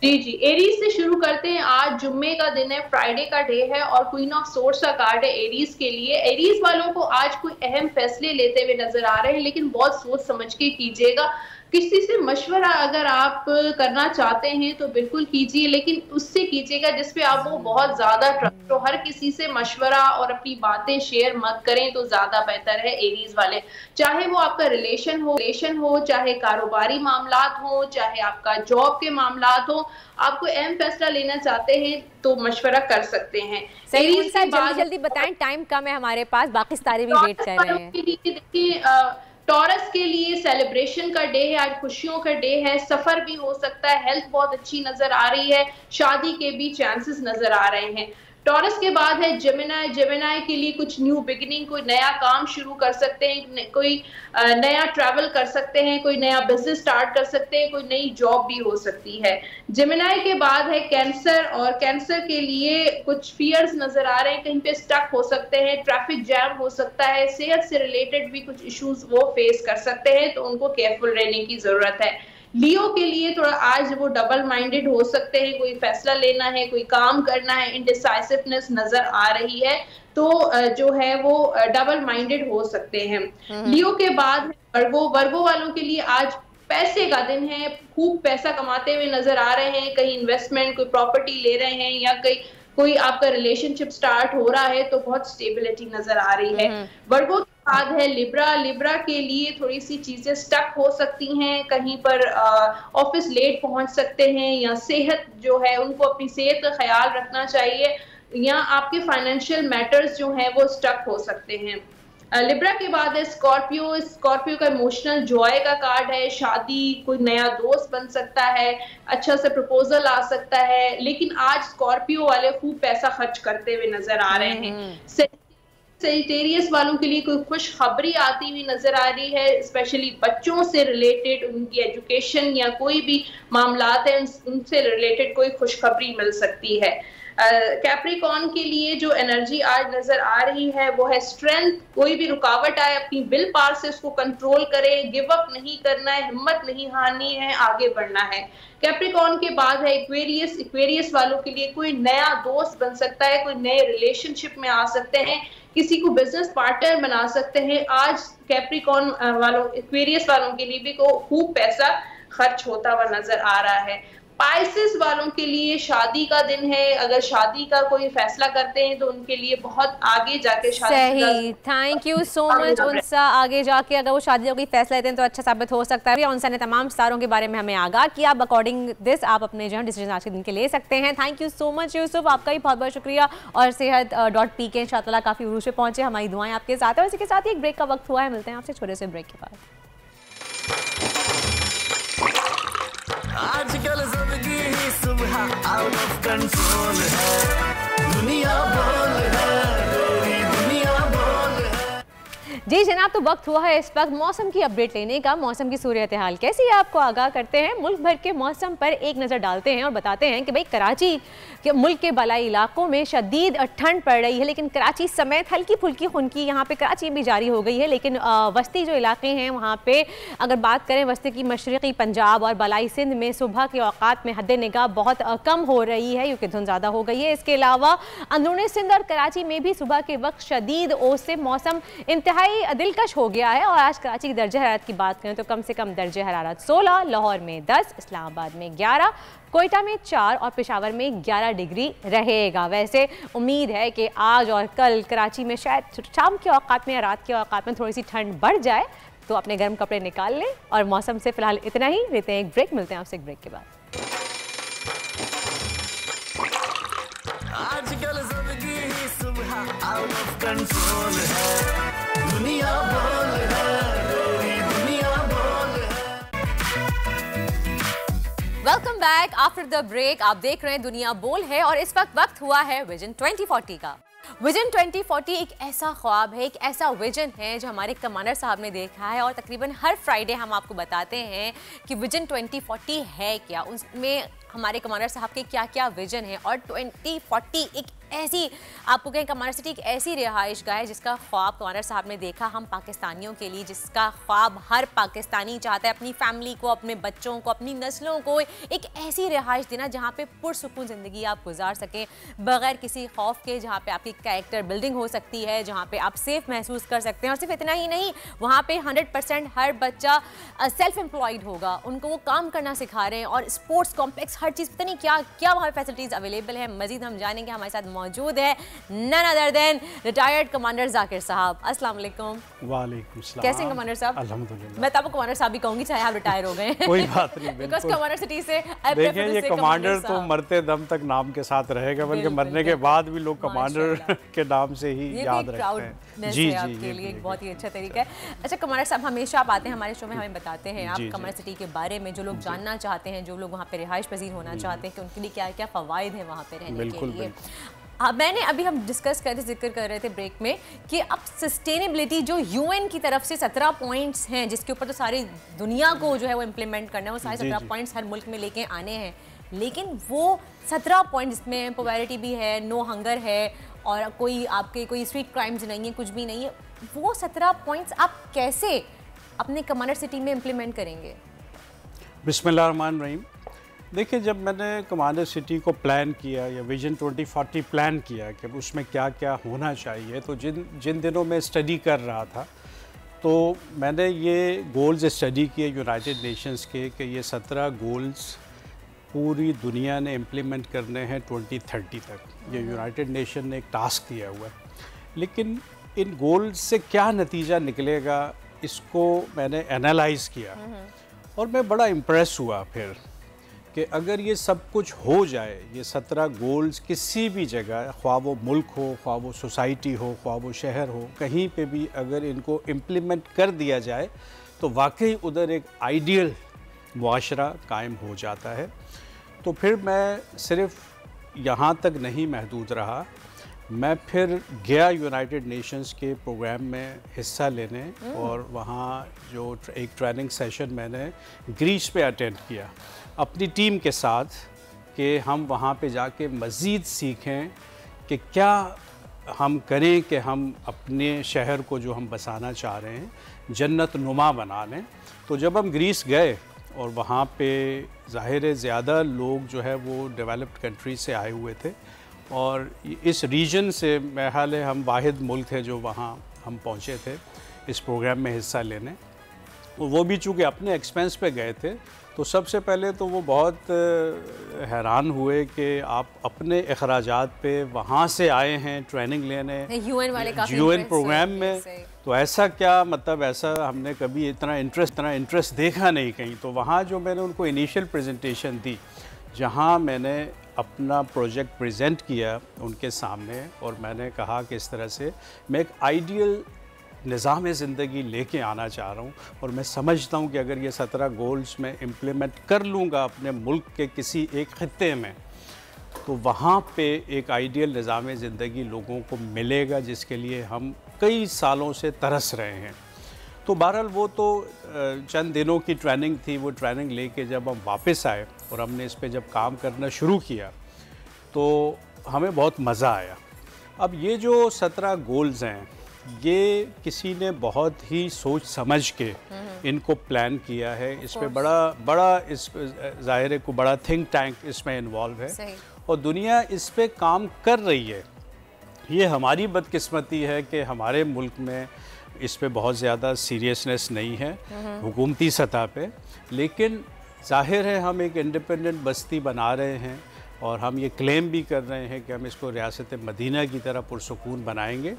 जी, एरीज से शुरू करते हैं। आज जुम्मे का दिन है, फ्राइडे का डे है और क्वीन ऑफ सोर्ड्स का कार्ड है एरीज के लिए। एरीज वालों को आज कोई अहम फैसले लेते हुए नजर आ रहे हैं, लेकिन बहुत सोच समझ के कीजिएगा। किसी से मशवरा अगर आप करना चाहते हैं तो बिल्कुल कीजिए, लेकिन उससे कीजिएगा जिसपे आप वो बहुत ज्यादा ट्रस्ट हो। हर किसी से मशवरा और अपनी बातें शेयर मत करें तो ज्यादा बेहतर है एरीज वाले। चाहे वो आपका रिलेशन हो, चाहे कारोबारी मामलात हो, चाहे आपका जॉब के मामलात हो, आप कोई अहम फैसला लेना चाहते हैं तो मशवरा कर सकते हैं। जल्दी बताएं, टाइम कम है हमारे पास, बाकी सारे भी वेट कर रहे हैं। देखिए, टॉरस के लिए सेलिब्रेशन का डे है, आज खुशियों का डे है, सफर भी हो सकता है, हेल्थ बहुत अच्छी नजर आ रही है, शादी के भी चांसेस नजर आ रहे हैं। टॉरस के बाद है जेमिनाई। जेमिनाई के लिए कुछ न्यू बिगिनिंग, कोई नया काम शुरू कर सकते हैं, कोई नया ट्रैवल कर सकते हैं, कोई नया बिजनेस स्टार्ट कर सकते हैं, कोई नई जॉब भी हो सकती है। जेमिनाई के बाद है कैंसर, और कैंसर के लिए कुछ फियर्स नजर आ रहे हैं, कहीं पे स्टक हो सकते हैं, ट्रैफिक जैम हो सकता है, सेहत से रिलेटेड भी कुछ इश्यूज वो फेस कर सकते हैं, तो उनको केयरफुल रहने की जरूरत है। लियो के लिए थोड़ा आज वो डबल माइंडेड हो सकते हैं, कोई फैसला लेना है, कोई काम करना है, इनडिसाइसिवनेस नजर आ रही है, तो जो है वो डबल माइंडेड हो सकते हैं। लियो के बाद वर्गो वालों के लिए आज पैसे का दिन है, खूब पैसा कमाते हुए नजर आ रहे हैं, कहीं इन्वेस्टमेंट, कोई प्रॉपर्टी ले रहे हैं, या कोई आपका रिलेशनशिप स्टार्ट हो रहा है, तो बहुत स्टेबिलिटी नजर आ रही है। वर्गो के बाद है लिब्रा। लिब्रा के लिए थोड़ी सी चीजें स्टक हो सकती हैं, कहीं पर ऑफिस लेट पहुंच सकते हैं, या सेहत जो है उनको अपनी सेहत का ख्याल रखना चाहिए, या आपके फाइनेंशियल मैटर्स जो हैं वो स्टक हो सकते हैं। लिब्रा के बाद है स्कॉर्पियो। स्कॉर्पियो का इमोशनल जॉय का कार्ड है, शादी, कोई नया दोस्त बन सकता है, अच्छा से प्रपोजल आ सकता है, लेकिन आज स्कॉर्पियो वाले खूब पैसा खर्च करते हुए नजर आ रहे हैं। सेजिटेरियस वालों के लिए कोई खुशखबरी आती हुई नजर आ रही है, स्पेशली बच्चों से रिलेटेड, उनकी एजुकेशन या कोई भी मामलात है उनसे रिलेटेड कोई खुशखबरी मिल सकती है। कैप्रिकॉर्न के लिए जो एनर्जी आज नजर आ रही है वो है स्ट्रेंथ। कोई भी रुकावट आए अपनी विल पावर से उसको कंट्रोल करें, गिव अप नहीं करना है, हिम्मत नहीं हारनी है, आगे बढ़ना है। कैप्रिकॉर्न के बाद है एक्वेरियस। एक्वेरियस वालों के लिए कोई नया दोस्त बन सकता है, कोई नए रिलेशनशिप में आ सकते हैं, किसी को बिजनेस पार्टनर बना सकते हैं। आज कैप्रिकॉर्न वालों, एक्वेरियस वालों के लिए भी खूब पैसा खर्च होता हुआ नजर आ रहा है। पाइसेस वालों के लिए शादी का दिन है, अगर शादी का कोई फैसला करते हैं तो उनके लिए बहुत आगे जाके शादी। सही, थैंक यू सो मच उनसा। आगे जाके अगर वो शादी का कोई फैसला लेते हैं तो अच्छा साबित हो सकता है। उनसा ने तमाम सितारों के बारे में हमें आगाह किया। अब अकॉर्डिंग दिस आप अपने जो है डिसीजन आज के दिन के ले सकते हैं। Thank you so much Yusuf, आपका भी बहुत बहुत शुक्रिया। और सेहत.pk इंशाअल्लाह काफ़ी उरूज पे पहुंचे, हमारी दुआएं आपके साथ है। और इसी के साथ ही एक ब्रेक का वक्त हुआ है, मिलते हैं आपसे छोटे से ब्रेक के बाद। आजकल जिंदगी ही सुबह आउट ऑफ कंट्रोल है, दुनिया बोल है, दुनिया बोल है। जी जनाब, तो वक्त हुआ है इस वक्त मौसम की अपडेट लेने का। मौसम की सूरत हाल कैसी है आपको आगाह करते हैं। मुल्क भर के मौसम पर एक नज़र डालते हैं और बताते हैं कि भाई कराची के मुल्क के बलाई इलाकों में शदीद ठंड पड़ रही है, लेकिन कराची समेत हल्की फुल्की खुनकी यहाँ पे कराची भी जारी हो गई है। लेकिन वस्ती जो इलाके हैं वहाँ पे अगर बात करें वस्ती की, मशरक़ी पंजाब और बलाई सिंध में सुबह के औक़ात में हद निगाह बहुत कम हो रही है क्योंकि धुंध ज़्यादा हो गई है। इसके अलावा अंदरूनी सिंध और कराची में भी सुबह के वक्त शदीद ओस से मौसम इंतहाई इंतहाई दिलकश हो गया है और आज कराची की दर्जा हरारत की बात करें तो कम से कम दर्जा हरारत 16, लाहौर में 10, इस्लामाबाद में 11, कोयटा में 4 और पेशावर में 11 डिग्री रहेगा। वैसे उम्मीद है कि आज और कल कराची में शायद शाम के औकात में या रात के औकात में थोड़ी सी ठंड बढ़ जाए, तो अपने गर्म कपड़े निकाल लें। और मौसम से फिलहाल इतना ही, लेते हैं एक ब्रेक, मिलते हैं आपसे एक ब्रेक के बाद। आजकल जिंदगी ही सुबह आउट ऑफ कंट्रोल है, दुनिया बोल है, दुनिया बोल है। Welcome back after the break. आप देख रहे हैं दुनिया बोल है और इस वक्त हुआ है विजन 2040 का। विजन 2040 एक ऐसा ख्वाब है, एक ऐसा विजन है जो हमारे कमांडर साहब ने देखा है और तकरीबन हर फ्राइडे हम आपको बताते हैं कि विजन 2040 है क्या, उसमें हमारे कमांडर साहब के क्या क्या विजन है। और 2040 एक ऐसी, आपको कहें कमांडर सिटी एक ऐसी रिहाइश गाह है जिसका ख्वाब कमांडर साहब ने देखा हम पाकिस्तानियों के लिए, जिसका ख्वाब हर पाकिस्तानी चाहता है अपनी फैमिली को, अपने बच्चों को, अपनी नस्लों को एक ऐसी रिहाइश देना जहाँ पे पुरसुकून ज़िंदगी आप गुजार सकें बगैर किसी खौफ के, जहाँ पे आपकी कैरेक्टर बिल्डिंग हो सकती है, जहाँ पे आप सेफ महसूस कर सकते हैं। और सिर्फ इतना ही नहीं, वहाँ पे 100% हर बच्चा सेल्फ एम्प्लॉयड होगा, उनको वो काम करना सिखा रहे हैं और स्पोर्ट्स कॉम्प्लेक्स हर चीज़, पता नहीं क्या क्या वहाँ पे फैसिलिटीज़ अवेलेबल है। मजीद हम जानेंगे, हमारे साथ मौजूद है none other than retired commander Zakir sahab. अस्सलाम वालेकुम। वालेकुम सलाम। कैसे कमांडर साहब? अल्हम्दुलिल्लाह। मैं तो आपको कमांडर साहब ही कहूंगी चाहे आप रिटायर हो गए। कोई बात नहीं, बिकॉज़ कमांडर सिटी से देखिए ये कमांडर तो मरते दम तक नाम के साथ रहेगा, बल्कि मरने के बाद भी लोग कमांडर के नाम से ही याद रखते हैं। जी जी, आपके लिए एक बहुत ही अच्छा तरीका है। अच्छा कमांडर साहब, हमेशा आप आते हैं हमारे शो में, हमें बताते हैं आप कमांडर सिटी के बारे में, जो लोग जानना चाहते हैं, जो लोग वहाँ पे रिहाइश पजीर होना चाहते हैं कि उनके लिए क्या क्या फवाइद है वहाँ पे रहने के लिए। मैंने अभी हम डिस्कस कर रहे थे, जिक्र कर रहे थे ब्रेक में कि अब सस्टेनेबिलिटी जो यूएन की तरफ से 17 पॉइंट्स हैं जिसके ऊपर तो सारी दुनिया को जो है वो इम्प्लीमेंट करना है, वो सारे 17 पॉइंट्स हर मुल्क में लेके आने हैं, लेकिन वो 17 पॉइंट जिसमें पॉवर्टी भी है, नो हंगर है और कोई आपके कोई स्ट्रीट क्राइम्स नहीं है, कुछ भी नहीं है, वो 17 पॉइंट्स आप कैसे अपने कमांडर सिटी में इम्प्लीमेंट करेंगे? बिस्मिल्लाहिर्रहमानिर्रहीम। देखिए, जब मैंने कमांडर सिटी को प्लान किया या विजन 2040 प्लान किया कि उसमें क्या क्या होना चाहिए, तो जिन दिनों में स्टडी कर रहा था तो मैंने ये गोल्स स्टडी किए यूनाइटेड नेशंस के कि ये 17 गोल्स पूरी दुनिया ने इम्प्लीमेंट करने हैं 2030 तक। ये यूनाइटेड नेशन ने एक टास्क दिया हुआ है, लेकिन इन गोल्स से क्या नतीजा निकलेगा इसको मैंने एनालाइज़ किया और मैं बड़ा इम्प्रेस हुआ फिर कि अगर ये सब कुछ हो जाए, ये 17 गोल्स किसी भी जगह, ख्वाह वो मुल्क हो, ख्वाह वो सोसाइटी हो, ख्वाह वो शहर हो, कहीं पे भी अगर इनको इम्प्लीमेंट कर दिया जाए तो वाकई उधर एक आइडियल मुआशरा कायम हो जाता है। तो फिर मैं सिर्फ यहाँ तक नहीं महदूद रहा, मैं फिर गया यूनाइटेड नेशंस के प्रोग्राम में हिस्सा लेने और वहाँ जो एक ट्रेनिंग सेशन मैंने ग्रीस पे अटेंड किया अपनी टीम के साथ, कि हम वहाँ पे जाके मज़ीद सीखें कि क्या हम करें कि हम अपने शहर को जो हम बसाना चाह रहे हैं जन्नत नुमा बना लें। तो जब हम ग्रीस गए और वहाँ पे ज़ाहिर है ज़्यादा लोग जो है वो डेवलप्ड कंट्री से आए हुए थे और इस रीजन से मेरे ख्याल है हम वाहिद मुल्क थे जो वहाँ हम पहुँचे थे इस प्रोग्राम में हिस्सा लेने। वो भी चूँकि अपने एक्सपेंस पे गए थे, तो सबसे पहले तो वो बहुत हैरान हुए कि आप अपने अखराजात पे वहाँ से आए हैं ट्रेनिंग लेने यूएन प्रोग्राम में, तो ऐसा क्या, मतलब ऐसा हमने कभी इतना इंटरेस्ट देखा नहीं कहीं। तो वहाँ जो मैंने उनको इनिशियल प्रेजेंटेशन दी, जहाँ मैंने अपना प्रोजेक्ट प्रेजेंट किया उनके सामने और मैंने कहा कि इस तरह से मैं एक आइडियल निज़ाम ज़िंदगी लेके आना चाह रहा हूँ और मैं समझता हूँ कि अगर ये 17 गोल्स मैं इम्प्लीमेंट कर लूँगा अपने मुल्क के किसी एक ख़ित्ते में, तो वहाँ पे एक आइडियल निज़ाम ज़िंदगी लोगों को मिलेगा जिसके लिए हम कई सालों से तरस रहे हैं। तो बहरहाल वो तो चंद दिनों की ट्रेनिंग थी। वो ट्रेनिंग लेके जब हम वापस आए और हमने इस पे जब काम करना शुरू किया तो हमें बहुत मज़ा आया। अब ये जो 17 गोल्स हैं, ये किसी ने बहुत ही सोच समझ के इनको प्लान किया है। इस पे बड़ा इस ज़ाहिर है को बड़ा थिंक टैंक इसमें इन्वॉल्व है और दुनिया इस पे काम कर रही है। ये हमारी बदकिस्मती है कि हमारे मुल्क में इस पे बहुत ज़्यादा सीरियसनेस नहीं है हुकूमती सतह पे, लेकिन ज़ाहिर है हम एक इंडिपेंडेंट बस्ती बना रहे हैं और हम ये क्लेम भी कर रहे हैं कि हम इसको रियासत मदीना की तरह पुरसुकून बनाएंगे।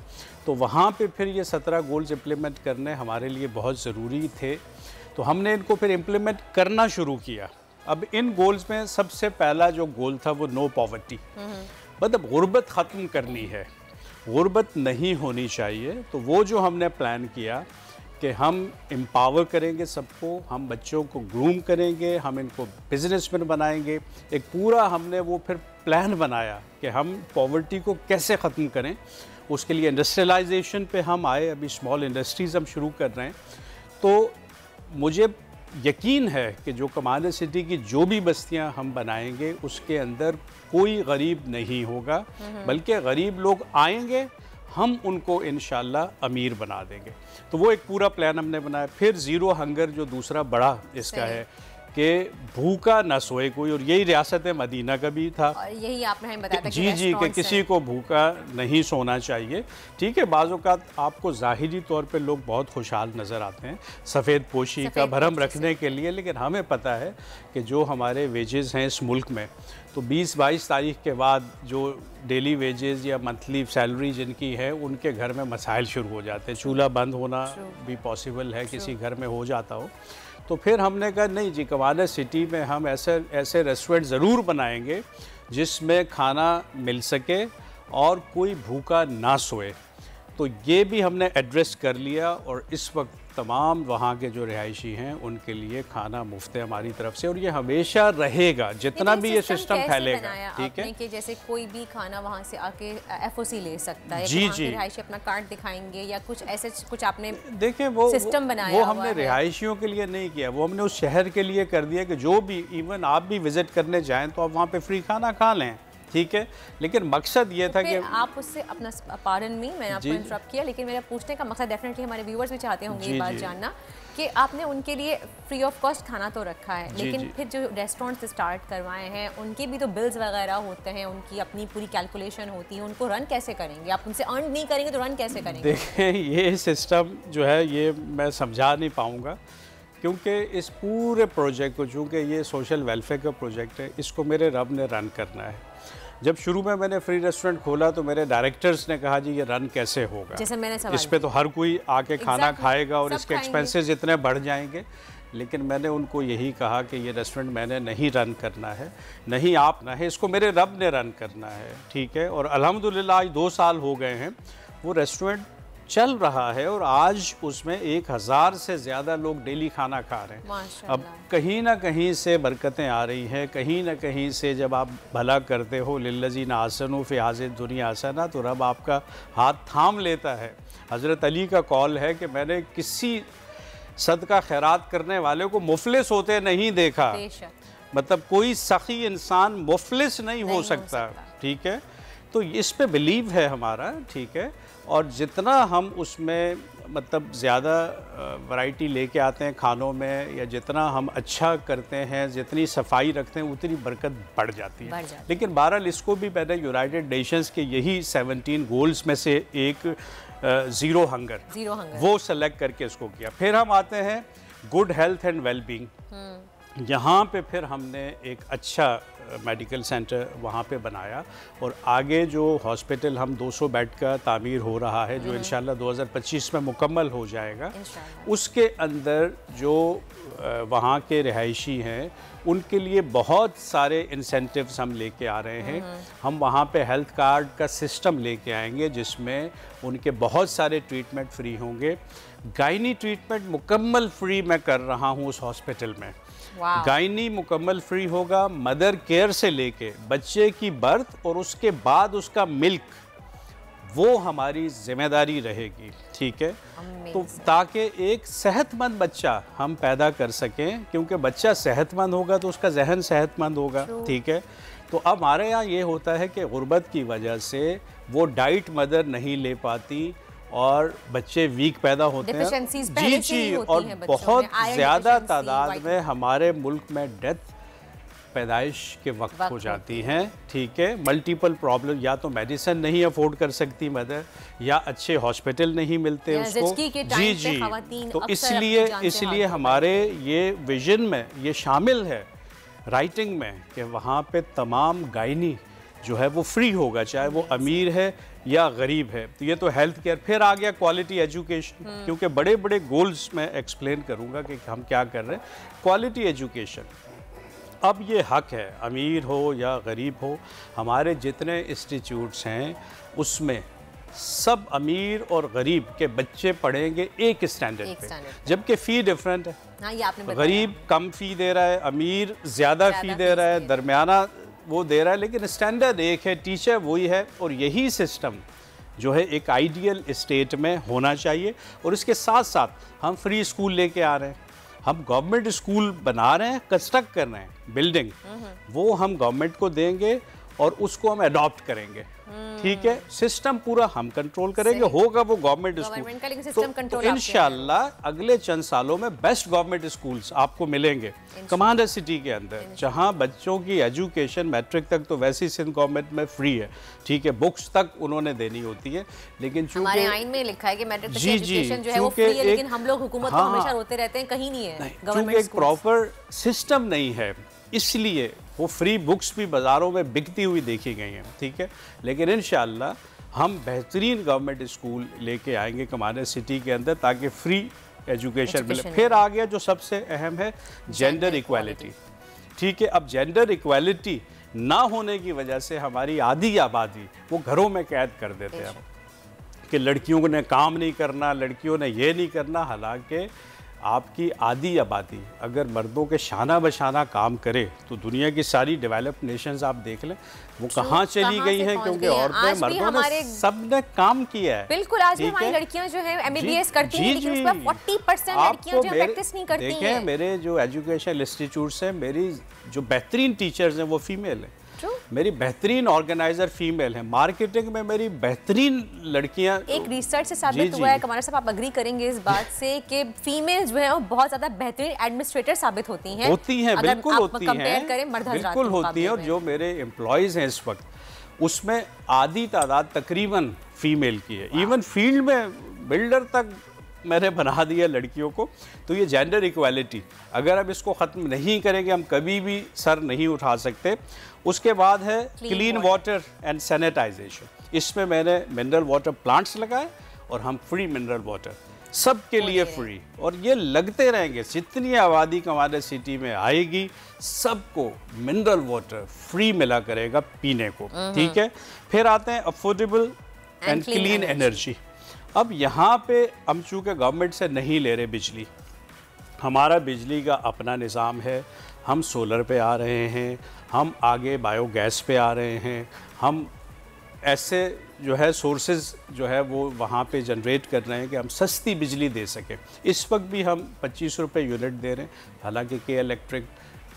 तो वहाँ पे फिर ये 17 गोल्स इम्प्लीमेंट करने हमारे लिए बहुत ज़रूरी थे, तो हमने इनको फिर इम्प्लीमेंट करना शुरू किया। अब इन गोल्स में सबसे पहला जो गोल था वो नो पॉवर्टी, मतलब गुर्बत ख़त्म करनी है, गुर्बत नहीं होनी चाहिए। तो वो जो हमने प्लान किया कि हम एम्पावर करेंगे सबको, हम बच्चों को ग्रूम करेंगे, हम इनको बिजनेसमैन बनाएंगे। एक पूरा हमने वो फिर प्लान बनाया कि हम पॉवर्टी को कैसे ख़त्म करें। उसके लिए इंडस्ट्रियलाइजेशन पे हम आए, अभी स्मॉल इंडस्ट्रीज़ हम शुरू कर रहे हैं। तो मुझे यकीन है कि जो कमांडर सिटी की जो भी बस्तियां हम बनाएंगे उसके अंदर कोई गरीब नहीं होगा, बल्कि गरीब लोग आएंगे, हम उनको इंशाल्लाह अमीर बना देंगे। तो वो एक पूरा प्लान हमने बनाया। फिर ज़ीरो हंगर जो दूसरा बड़ा इसका है कि भूखा ना सोए कोई, और यही रियासत मदीना का भी था। और यही आपने हमें बताया था जी कि किसी को भूखा नहीं सोना चाहिए। ठीक है, बाज़ औक़ात आपको ज़ाहिरी तौर पे लोग बहुत खुशहाल नज़र आते हैं सफ़ेद पोशी का भरम रखने के लिए, लेकिन हमें पता है कि जो हमारे वेजेस हैं इस मुल्क में, तो 20-22 तारीख के बाद जो डेली वेजेस या मंथली सैलरी जिनकी है उनके घर में मसाइल शुरू हो जाते हैं। चूल्हा बंद होना भी पॉसिबल है, किसी घर में हो जाता हो। तो फिर हमने कहा नहीं जी, कमांडर सिटी में हम ऐसे रेस्टोरेंट ज़रूर बनाएंगे जिसमें खाना मिल सके और कोई भूखा ना सोए। तो ये भी हमने एड्रेस कर लिया और इस वक्त तमाम वहाँ के जो रिहायशी हैं उनके लिए खाना मुफ्त है हमारी तरफ से, और ये हमेशा रहेगा जितना भी ये सिस्टम फैलेगा। ठीक है, कि जैसे कोई भी खाना वहाँ से आके एफओसी ले सकता है, जी रिहायशी अपना कार्ड दिखाएंगे या कुछ ऐसे कुछ आपने देखें वो सिस्टम बनाया वो हमने रिहायशियों के लिए नहीं किया, वो हमने उस शहर के लिए कर दिया कि जो भी इवन आप भी विजिट करने जाएँ तो आप वहाँ पर फ्री खाना खा लें। ठीक है, लेकिन मकसद ये था कि आप उससे अपना पार्डन में मैंने आपको इंटरप्ट किया, लेकिन मेरा पूछने का मकसद डेफिनेटली हमारे व्यूअर्स भी चाहते होंगे ये बात जानना कि आपने उनके लिए फ्री ऑफ कॉस्ट खाना तो रखा है, लेकिन फिर जो रेस्टोरेंट से स्टार्ट करवाए हैं उनके भी तो बिल्स वगैरह होते हैं, उनकी अपनी पूरी कैलकुलेशन होती है, उनको रन कैसे करेंगे? आप उनसे अर्न नहीं करेंगे तो रन कैसे करेंगे? देखें, ये सिस्टम जो है ये मैं समझा नहीं पाऊँगा, क्योंकि इस पूरे प्रोजेक्ट को, चूँकि ये सोशल वेलफेयर का प्रोजेक्ट है, इसको मेरे रब ने रन करना है। जब शुरू में मैंने फ्री रेस्टोरेंट खोला तो मेरे डायरेक्टर्स ने कहा जी ये रन कैसे होगा, जैसे मैंने सवाल इस पे तो हर कोई आके खाना खाएगा और इसके एक्सपेंसेस इतने बढ़ जाएंगे। लेकिन मैंने उनको यही कहा कि ये रेस्टोरेंट मैंने नहीं रन करना है, नहीं आप ना है, इसको मेरे रब ने रन करना है। ठीक है, और अल्हम्दुलिल्लाह आज 2 साल हो गए हैं वो रेस्टोरेंट चल रहा है और आज उसमें 1000 से ज़्यादा लोग डेली खाना खा रहे हैं। अब कहीं ना कहीं से बरकतें आ रही हैं, कहीं ना कहीं से जब आप भला करते हो लिल्लज़ीना आसनु फ़ी हाज़िहि दुनिया हसना, तो रब आपका हाथ थाम लेता है। हज़रत अली का कौल है कि मैंने किसी सदका खैरात करने वाले को मुफलिस होते नहीं देखा, मतलब कोई सखी इंसान मुफलिस नहीं हो सकता। ठीक है, तो इस पे बिलीव है हमारा। ठीक है, और जितना हम उसमें मतलब ज़्यादा वैरायटी लेके आते हैं खानों में, या जितना हम अच्छा करते हैं, जितनी सफाई रखते हैं, उतनी बरकत बढ़ जाती है। लेकिन बहरहाल इसको भी मैंने यूनाइटेड नेशंस के यही 17 गोल्स में से एक ज़ीरो हंगर वो सेलेक्ट करके इसको किया। फिर हम आते हैं गुड हेल्थ एंड वेलबींग। यहाँ पे फिर हमने एक अच्छा मेडिकल सेंटर वहाँ पे बनाया, और आगे जो हॉस्पिटल हम 200 बेड का तामीर हो रहा है, जो इंशाल्लाह 2025 में मुकम्मल हो जाएगा, उसके अंदर जो वहाँ के रिहायशी हैं उनके लिए बहुत सारे इंसेंटिव्स हम लेके आ रहे हैं। हम वहाँ पे हेल्थ कार्ड का सिस्टम लेके आएंगे जिसमें उनके बहुत सारे ट्रीटमेंट फ्री होंगे। गायनी ट्रीटमेंट मुकम्मल फ्री मैं कर रहा हूँ उस हॉस्पिटल में। गायनी मुकम्मल फ्री होगा, मदर केयर से लेके बच्चे की बर्थ और उसके बाद उसका मिल्क, वो हमारी जिम्मेदारी रहेगी। ठीक है, तो ताकि एक सेहतमंद बच्चा हम पैदा कर सकें, क्योंकि बच्चा सेहतमंद होगा तो उसका जहन सेहतमंद होगा। ठीक है, तो अब हमारे यहाँ ये होता है कि गुर्बत की वजह से वो डाइट मदर नहीं ले पाती और बच्चे वीक पैदा होते हैं। जी, और बहुत ज़्यादा तादाद में हमारे मुल्क में डेथ पैदाइश के वक्त हो जाती हैं, ठीक है। मल्टीपल प्रॉब्लम, या तो मेडिसिन नहीं अफोर्ड कर सकती मदर, या अच्छे हॉस्पिटल नहीं मिलते उसको। जी जी, तो इसलिए हमारे ये विजन में ये शामिल है राइटिंग में कि वहाँ पे तमाम गायनी जो है वो फ्री होगा, चाहे वो अमीर है या गरीब है। तो ये तो हेल्थ केयर। फिर आ गया क्वालिटी एजुकेशन, क्योंकि बड़े बड़े गोल्स मैं एक्सप्लेन करूँगा कि हम क्या कर रहे हैं। क्वालिटी एजुकेशन, अब ये हक है, अमीर हो या गरीब हो, हमारे जितने इंस्टीट्यूट्स हैं उसमें सब अमीर और गरीब के बच्चे पढ़ेंगे एक स्टैंडर्ड पे, जबकि फ़ी डिफरेंट है। हाँ, ये आपने गरीब कम फ़ी दे रहा है, अमीर ज़्यादा फ़ी दे रहा है, दरमियाना वो दे रहा है, लेकिन स्टैंडर्ड एक है, टीचर वही है। और यही सिस्टम जो है एक आइडियल स्टेट में होना चाहिए। और इसके साथ साथ हम फ्री स्कूल लेके आ रहे हैं, हम गवर्नमेंट स्कूल बना रहे हैं, कंस्ट्रक्ट कर रहे हैं बिल्डिंग, वो हम गवर्नमेंट को देंगे और उसको हम अडॉप्ट करेंगे, ठीक है। सिस्टम पूरा हम कंट्रोल करेंगे, होगा वो गवर्नमेंट स्कूल। तो इंशाल्लाह अगले चंद सालों में बेस्ट गवर्नमेंट स्कूल्स आपको मिलेंगे कमांडर सिटी के अंदर, जहां बच्चों की एजुकेशन मैट्रिक तक तो वैसे ही सिंध गवर्नमेंट में फ्री है, ठीक है। बुक्स तक उन्होंने देनी होती है, लेकिन हमारे आइन में लिखा है कि मैट्रिक तक की एजुकेशन जो है वो फ्री है, लेकिन हम लोग हुकूमत को हमेशा रोते रहते हैं कहीं नहीं है गवर्नमेंट। एक प्रॉपर सिस्टम नहीं है, इसलिए वो फ्री बुक्स भी बाज़ारों में बिकती हुई देखी गई हैं, ठीक है। लेकिन इंशाअल्लाह हम बेहतरीन गवर्नमेंट स्कूल लेके आएंगे कमांडर सिटी के अंदर, ताकि फ्री एजुकेशन मिले। फिर आ गया जो सबसे अहम है, जेंडर इक्वालिटी, ठीक है। अब जेंडर इक्वालिटी ना होने की वजह से हमारी आधी आबादी वो घरों में कैद कर देते हैं कि लड़कियों ने काम नहीं करना, लड़कियों ने ये नहीं करना। हालांकि आपकी आधी आबादी अगर मर्दों के शाना बशाना काम करे तो दुनिया की सारी डेवलप्ड नेशंस आप देख लें वो कहाँ चली गई हैं, क्योंकि औरतें मर्दों ने सब ने काम किया है। बिल्कुल, आज भी हमारी लड़कियां जो है MBBS करती हैं, लेकिन उसमें 40% लड़कियां जो प्रैक्टिस नहीं करती हैं। देखें, मेरे जो एजुकेशनल इंस्टीट्यूट्स हैं, मेरी जो बेहतरीन टीचर्स हैं वो फीमेल है, मेरी बेहतरीन ऑर्गेनाइजर फीमेल है, मार्केटिंग में मेरी बेहतरीन लड़कियां। एक रिसर्च से साबित हुआ है, कमांडर साहब आप अग्री करेंगे इस बात से कि फीमेल जो है वो बहुत ज्यादा बेहतरीन एडमिनिस्ट्रेटर साबित होती हैं, बिल्कुल होती हैं, बिल्कुल होती है। और जो मेरे एम्प्लॉयज़ हैं इस वक्त उसमें आधी तादाद तकरीबन फीमेल की है। इवन फील्ड में बिल्डर तक मैंने बना दिया लड़कियों को। तो ये जेंडर इक्वालिटी अगर हम इसको ख़त्म नहीं करेंगे हम कभी भी सर नहीं उठा सकते। उसके बाद है क्लीन वाटर एंड सैनिटाइजेशन, इसमें मैंने मिनरल वाटर प्लांट्स लगाए और हम फ्री मिनरल वाटर सबके लिए फ्री, और ये लगते रहेंगे। जितनी आबादी कमांडर सिटी में आएगी सबको मिनरल वाटर फ्री मिला करेगा पीने को, ठीक है। फिर आते हैं अफोर्डेबल एंड क्लीन एनर्जी। अब यहाँ पे हम चूँकि गवर्नमेंट से नहीं ले रहे बिजली, हमारा बिजली का अपना निज़ाम है, हम सोलर पे आ रहे हैं, हम आगे बायोगैस पे आ रहे हैं, हम ऐसे जो है सोर्सेज जो है वो वहाँ पे जनरेट कर रहे हैं कि हम सस्ती बिजली दे सकें। इस वक्त भी हम 25 रुपये यूनिट दे रहे हैं, हालांकि के इलेक्ट्रिक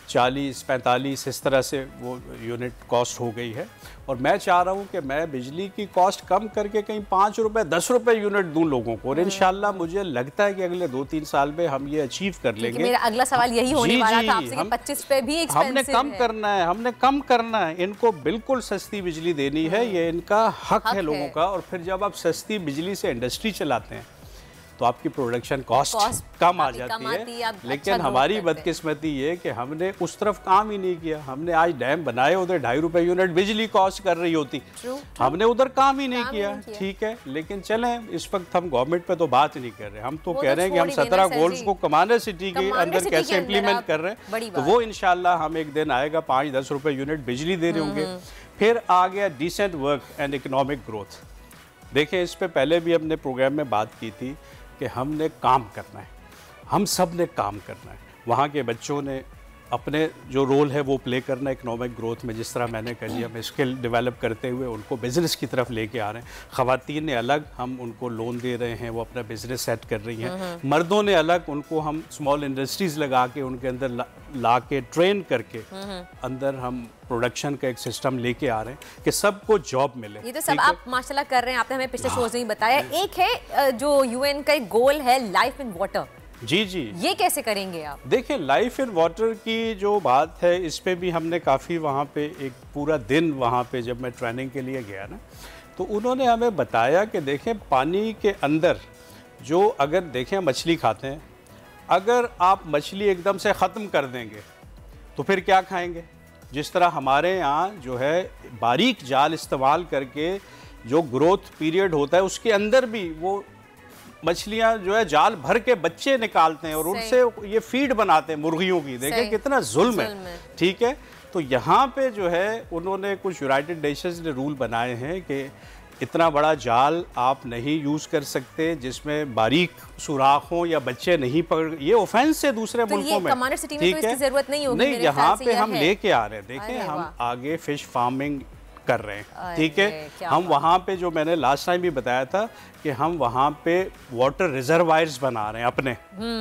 40-45 इस तरह से वो यूनिट कॉस्ट हो गई है। और मैं चाह रहा हूँ कि मैं बिजली की कॉस्ट कम करके कहीं 5 रुपये 10 रुपये यूनिट दूँ लोगों को, और इंशाल्लाह मुझे लगता है कि अगले 2-3 साल में हम ये अचीव कर लेंगे। मेरा अगला सवाल यही होने वाला था आपसे कि 25 पे भी हमने कम करना है, हमने कम करना है। इनको बिल्कुल सस्ती बिजली देनी है, ये इनका हक है लोगों का। और फिर जब आप सस्ती बिजली से इंडस्ट्री चलाते हैं तो आपकी प्रोडक्शन कॉस्ट कम आ जाती है। लेकिन हमारी बदकिस्मती ये कि हमने उस तरफ काम ही नहीं किया। हमने आज डैम बनाए, उधर 2.5 रुपये यूनिट बिजली कॉस्ट कर रही होती, हमने उधर काम ही नहीं किया, ठीक है। लेकिन चलें, इस वक्त हम गवर्नमेंट पे तो बात नहीं कर रहे, हम तो कह रहे हैं कि हम 17 गोल्स को कमांडर सिटी के अंदर कैसे इम्प्लीमेंट कर रहे हैं। तो वो इंशाल्लाह हम एक दिन आएगा 5-10 रुपये यूनिट बिजली दे रहे होंगे। फिर आ गया decent work and economic growth. देखें, इस पे पहले भी हमने प्रोग्राम में बात की थी कि हमने काम करना है, हम सब ने काम करना है। वहाँ के बच्चों ने अपने जो रोल है वो प्ले करना है इकोनॉमिक ग्रोथ में, जिस तरह मैंने कही हम स्किल डेवलप करते हुए उनको बिज़नेस की तरफ लेके आ रहे हैं। ख़वातीन ने अलग हम उनको लोन दे रहे हैं, वो अपना बिज़नेस सेट कर रही हैं। मर्दों ने अलग, उनको हम स्मॉल इंडस्ट्रीज़ लगा के उनके अंदर ला के ट्रेन करके अंदर हम प्रोडक्शन का एक सिस्टम लेके आ रहे हैं कि सबको जॉब मिले। ये तो सब आप माशाल्लाह कर रहे हैं, आपने हमें पिछले शोज में ही बताया। एक है जो UN का एक गोल है लाइफ इन वाटर, जी जी, ये कैसे करेंगे आप? देखिए, लाइफ इन वाटर की जो बात है, इस पे भी हमने काफ़ी वहाँ पे एक पूरा दिन वहाँ पे जब मैं ट्रेनिंग के लिए गया ना, तो उन्होंने हमें बताया कि देखें पानी के अंदर जो अगर देखें मछली खाते हैं, अगर आप मछली एकदम से ख़त्म कर देंगे तो फिर क्या खाएंगे। जिस तरह हमारे यहाँ जो है बारीक जाल इस्तेमाल करके जो ग्रोथ पीरियड होता है उसके अंदर भी वो मछलियाँ जो है जाल भर के बच्चे निकालते हैं और उनसे ये फीड बनाते हैं मुर्गियों की। देखिए कितना जुल्म है, ठीक है। तो यहाँ पे जो है उन्होंने कुछ यूनाइटेड नेशंस ने रूल बनाए हैं कि इतना बड़ा जाल आप नहीं यूज़ कर सकते जिसमें बारीक सुराख हो या बच्चे नहीं पकड़, ये ऑफेंस है दूसरे मुल्कों में, ठीक है। जरूरत नहीं होगी, नहीं, यहाँ पे हम लेके आ रहे हैं। देखें हम आगे फिश फार्मिंग कर रहे हैं, ठीक है। हम वहाँ पे जो मैंने लास्ट टाइम भी बताया था कि हम वहाँ पे वाटर रिजर्वायर्स बना रहे हैं अपने,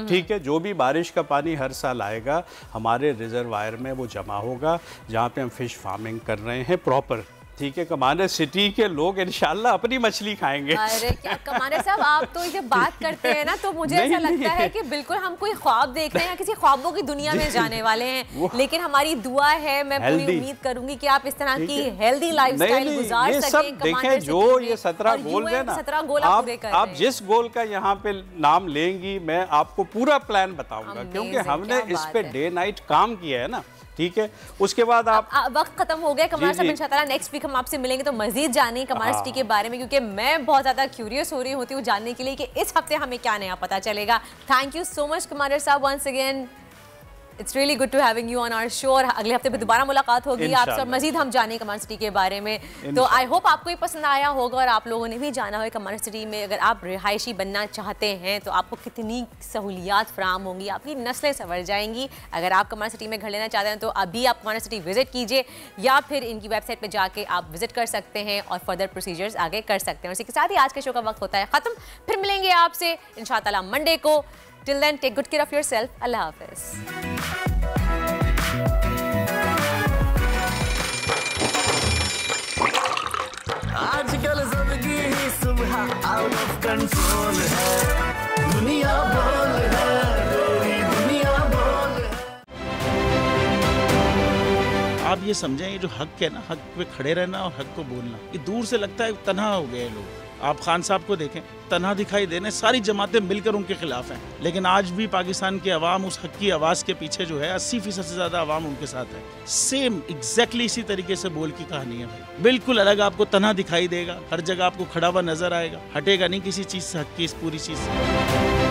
ठीक है। जो भी बारिश का पानी हर साल आएगा हमारे रिजर्वायर में वो जमा होगा, जहाँ पे हम फिश फार्मिंग कर रहे हैं प्रॉपर, ठीक है। कमांडर सिटी के लोग इंशाल्लाह अपनी मछली खाएंगे। अरे क्या कमांडर साहब, आप तो ये बात करते हैं ना तो मुझे ऐसा लगता है कि बिल्कुल हम कोई ख्वाब देख रहे हैं या किसी ख्वाबों की दुनिया में जाने वाले हैं। लेकिन हमारी दुआ है, मैं पूरी उम्मीद करूंगी कि आप इस तरह की हेल्दी लाइफस्टाइल गुजार सकें। देखें जो ये 17 गोल है ना, 17 गोल आप जिस गोल का यहाँ पे नाम लेंगी मैं आपको पूरा प्लान बताऊंगा, क्योंकि हमने इस पे डे नाइट काम किया है ना, ठीक है। उसके बाद आप वक्त खत्म हो गया कमाल साहब, इंशाल्लाह नेक्स्ट वीक हम आपसे मिलेंगे तो मजीद जानेंगे कमाल सिटी के बारे में, क्योंकि मैं बहुत ज़्यादा क्यूरियस हो रही होती हूँ जानने के लिए कि इस हफ्ते हमें क्या नया पता चलेगा। Thank you so much commander साहब, once again it's really good to having you on our show. और अगले हफ्ते पे दोबारा मुलाकात होगी आपसे और मजीद हम जाने कमांडर सिटी के बारे में। तो आई होप आपको ये पसंद आया होगा और आप लोगों ने भी जाना हो कमांडर सिटी में अगर आप रिहायशी बनना चाहते हैं तो आपको कितनी सहूलियात फराम होंगी, आपकी नस्लें संवर जाएंगी। अगर आप कमांडर सिटी में घर लेना चाहते हैं तो अभी आप कमांडर सिटी विजिट कीजिए या फिर इनकी वेबसाइट पर जाके आप विजिट कर सकते हैं और फर्दर प्रोसीजर्स आगे कर सकते हैं। और इसी के साथ ही आज के शो का वक्त होता है खत्म, फिर मिलेंगे आपसे इंशाअल्लाह मंडे को। Till then take good care of yourself. अल्लाह हाफिज़। आजकल जिंदगी ही सुबह आउट ऑफ कंट्रोल है, दुनिया बोल है, दुनिया बोल है। आप ये समझें, ये जो हक है ना, हक पे खड़े रहना और हक को बोलना, ये दूर से लगता है तन्हा हो गए लोग। आप खान साहब को देखें, तन्हा दिखाई देने, सारी जमातें मिलकर उनके खिलाफ हैं, लेकिन आज भी पाकिस्तान की आवाम उस हक की आवाज़ के पीछे जो है 80% से ज़्यादा आवाम उनके साथ है। सेम एग्जैक्टली इसी तरीके से बोल की कहानी है भाई, बिल्कुल अलग आपको तन्हा दिखाई देगा, हर जगह आपको खड़ा हुआ नजर आएगा, हटेगा नहीं किसी चीज़ से, हक की इस पूरी चीज़ से।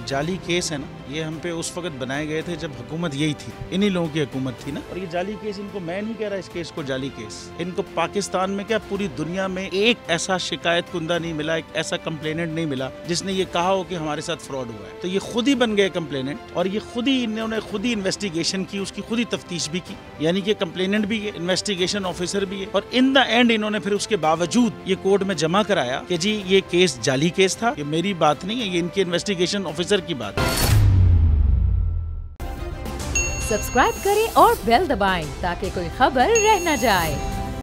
जाली केस है ना, ये हम पे उस वक्त बनाए गए थे जब हुकूमत यही थी, इन्हीं लोगों की हुकूमत थी ना। और ये जाली केस, इनको मैं नहीं कह रहा इस केस को जाली केस, इनको पाकिस्तान में क्या पूरी दुनिया में एक ऐसा शिकायत कुंदा नहीं मिला, एक ऐसा कंप्लेनेंट नहीं मिला जिसने ये कहा हो कि हमारे साथ फ्रॉड हुआ है। तो ये खुद ही बन गए कंप्लेनेंट और ये खुद ही इन्होंने खुद ही इन्वेस्टिगेशन की, उसकी खुद ही तफ्तीश भी की, यानी कि कंप्लेनेंट भी है, इन्वेस्टिगेशन ऑफिसर भी है। और इन द एंड इन्होंने फिर उसके बावजूद ये कोर्ट में जमा कराया कि जी ये केस जाली केस था। ये मेरी बात नहीं है, ये इनके इन्वेस्टिगेशन ऑफिसर की बात है। सब्सक्राइब करें और बेल दबाएं ताकि कोई खबर रह न जाए।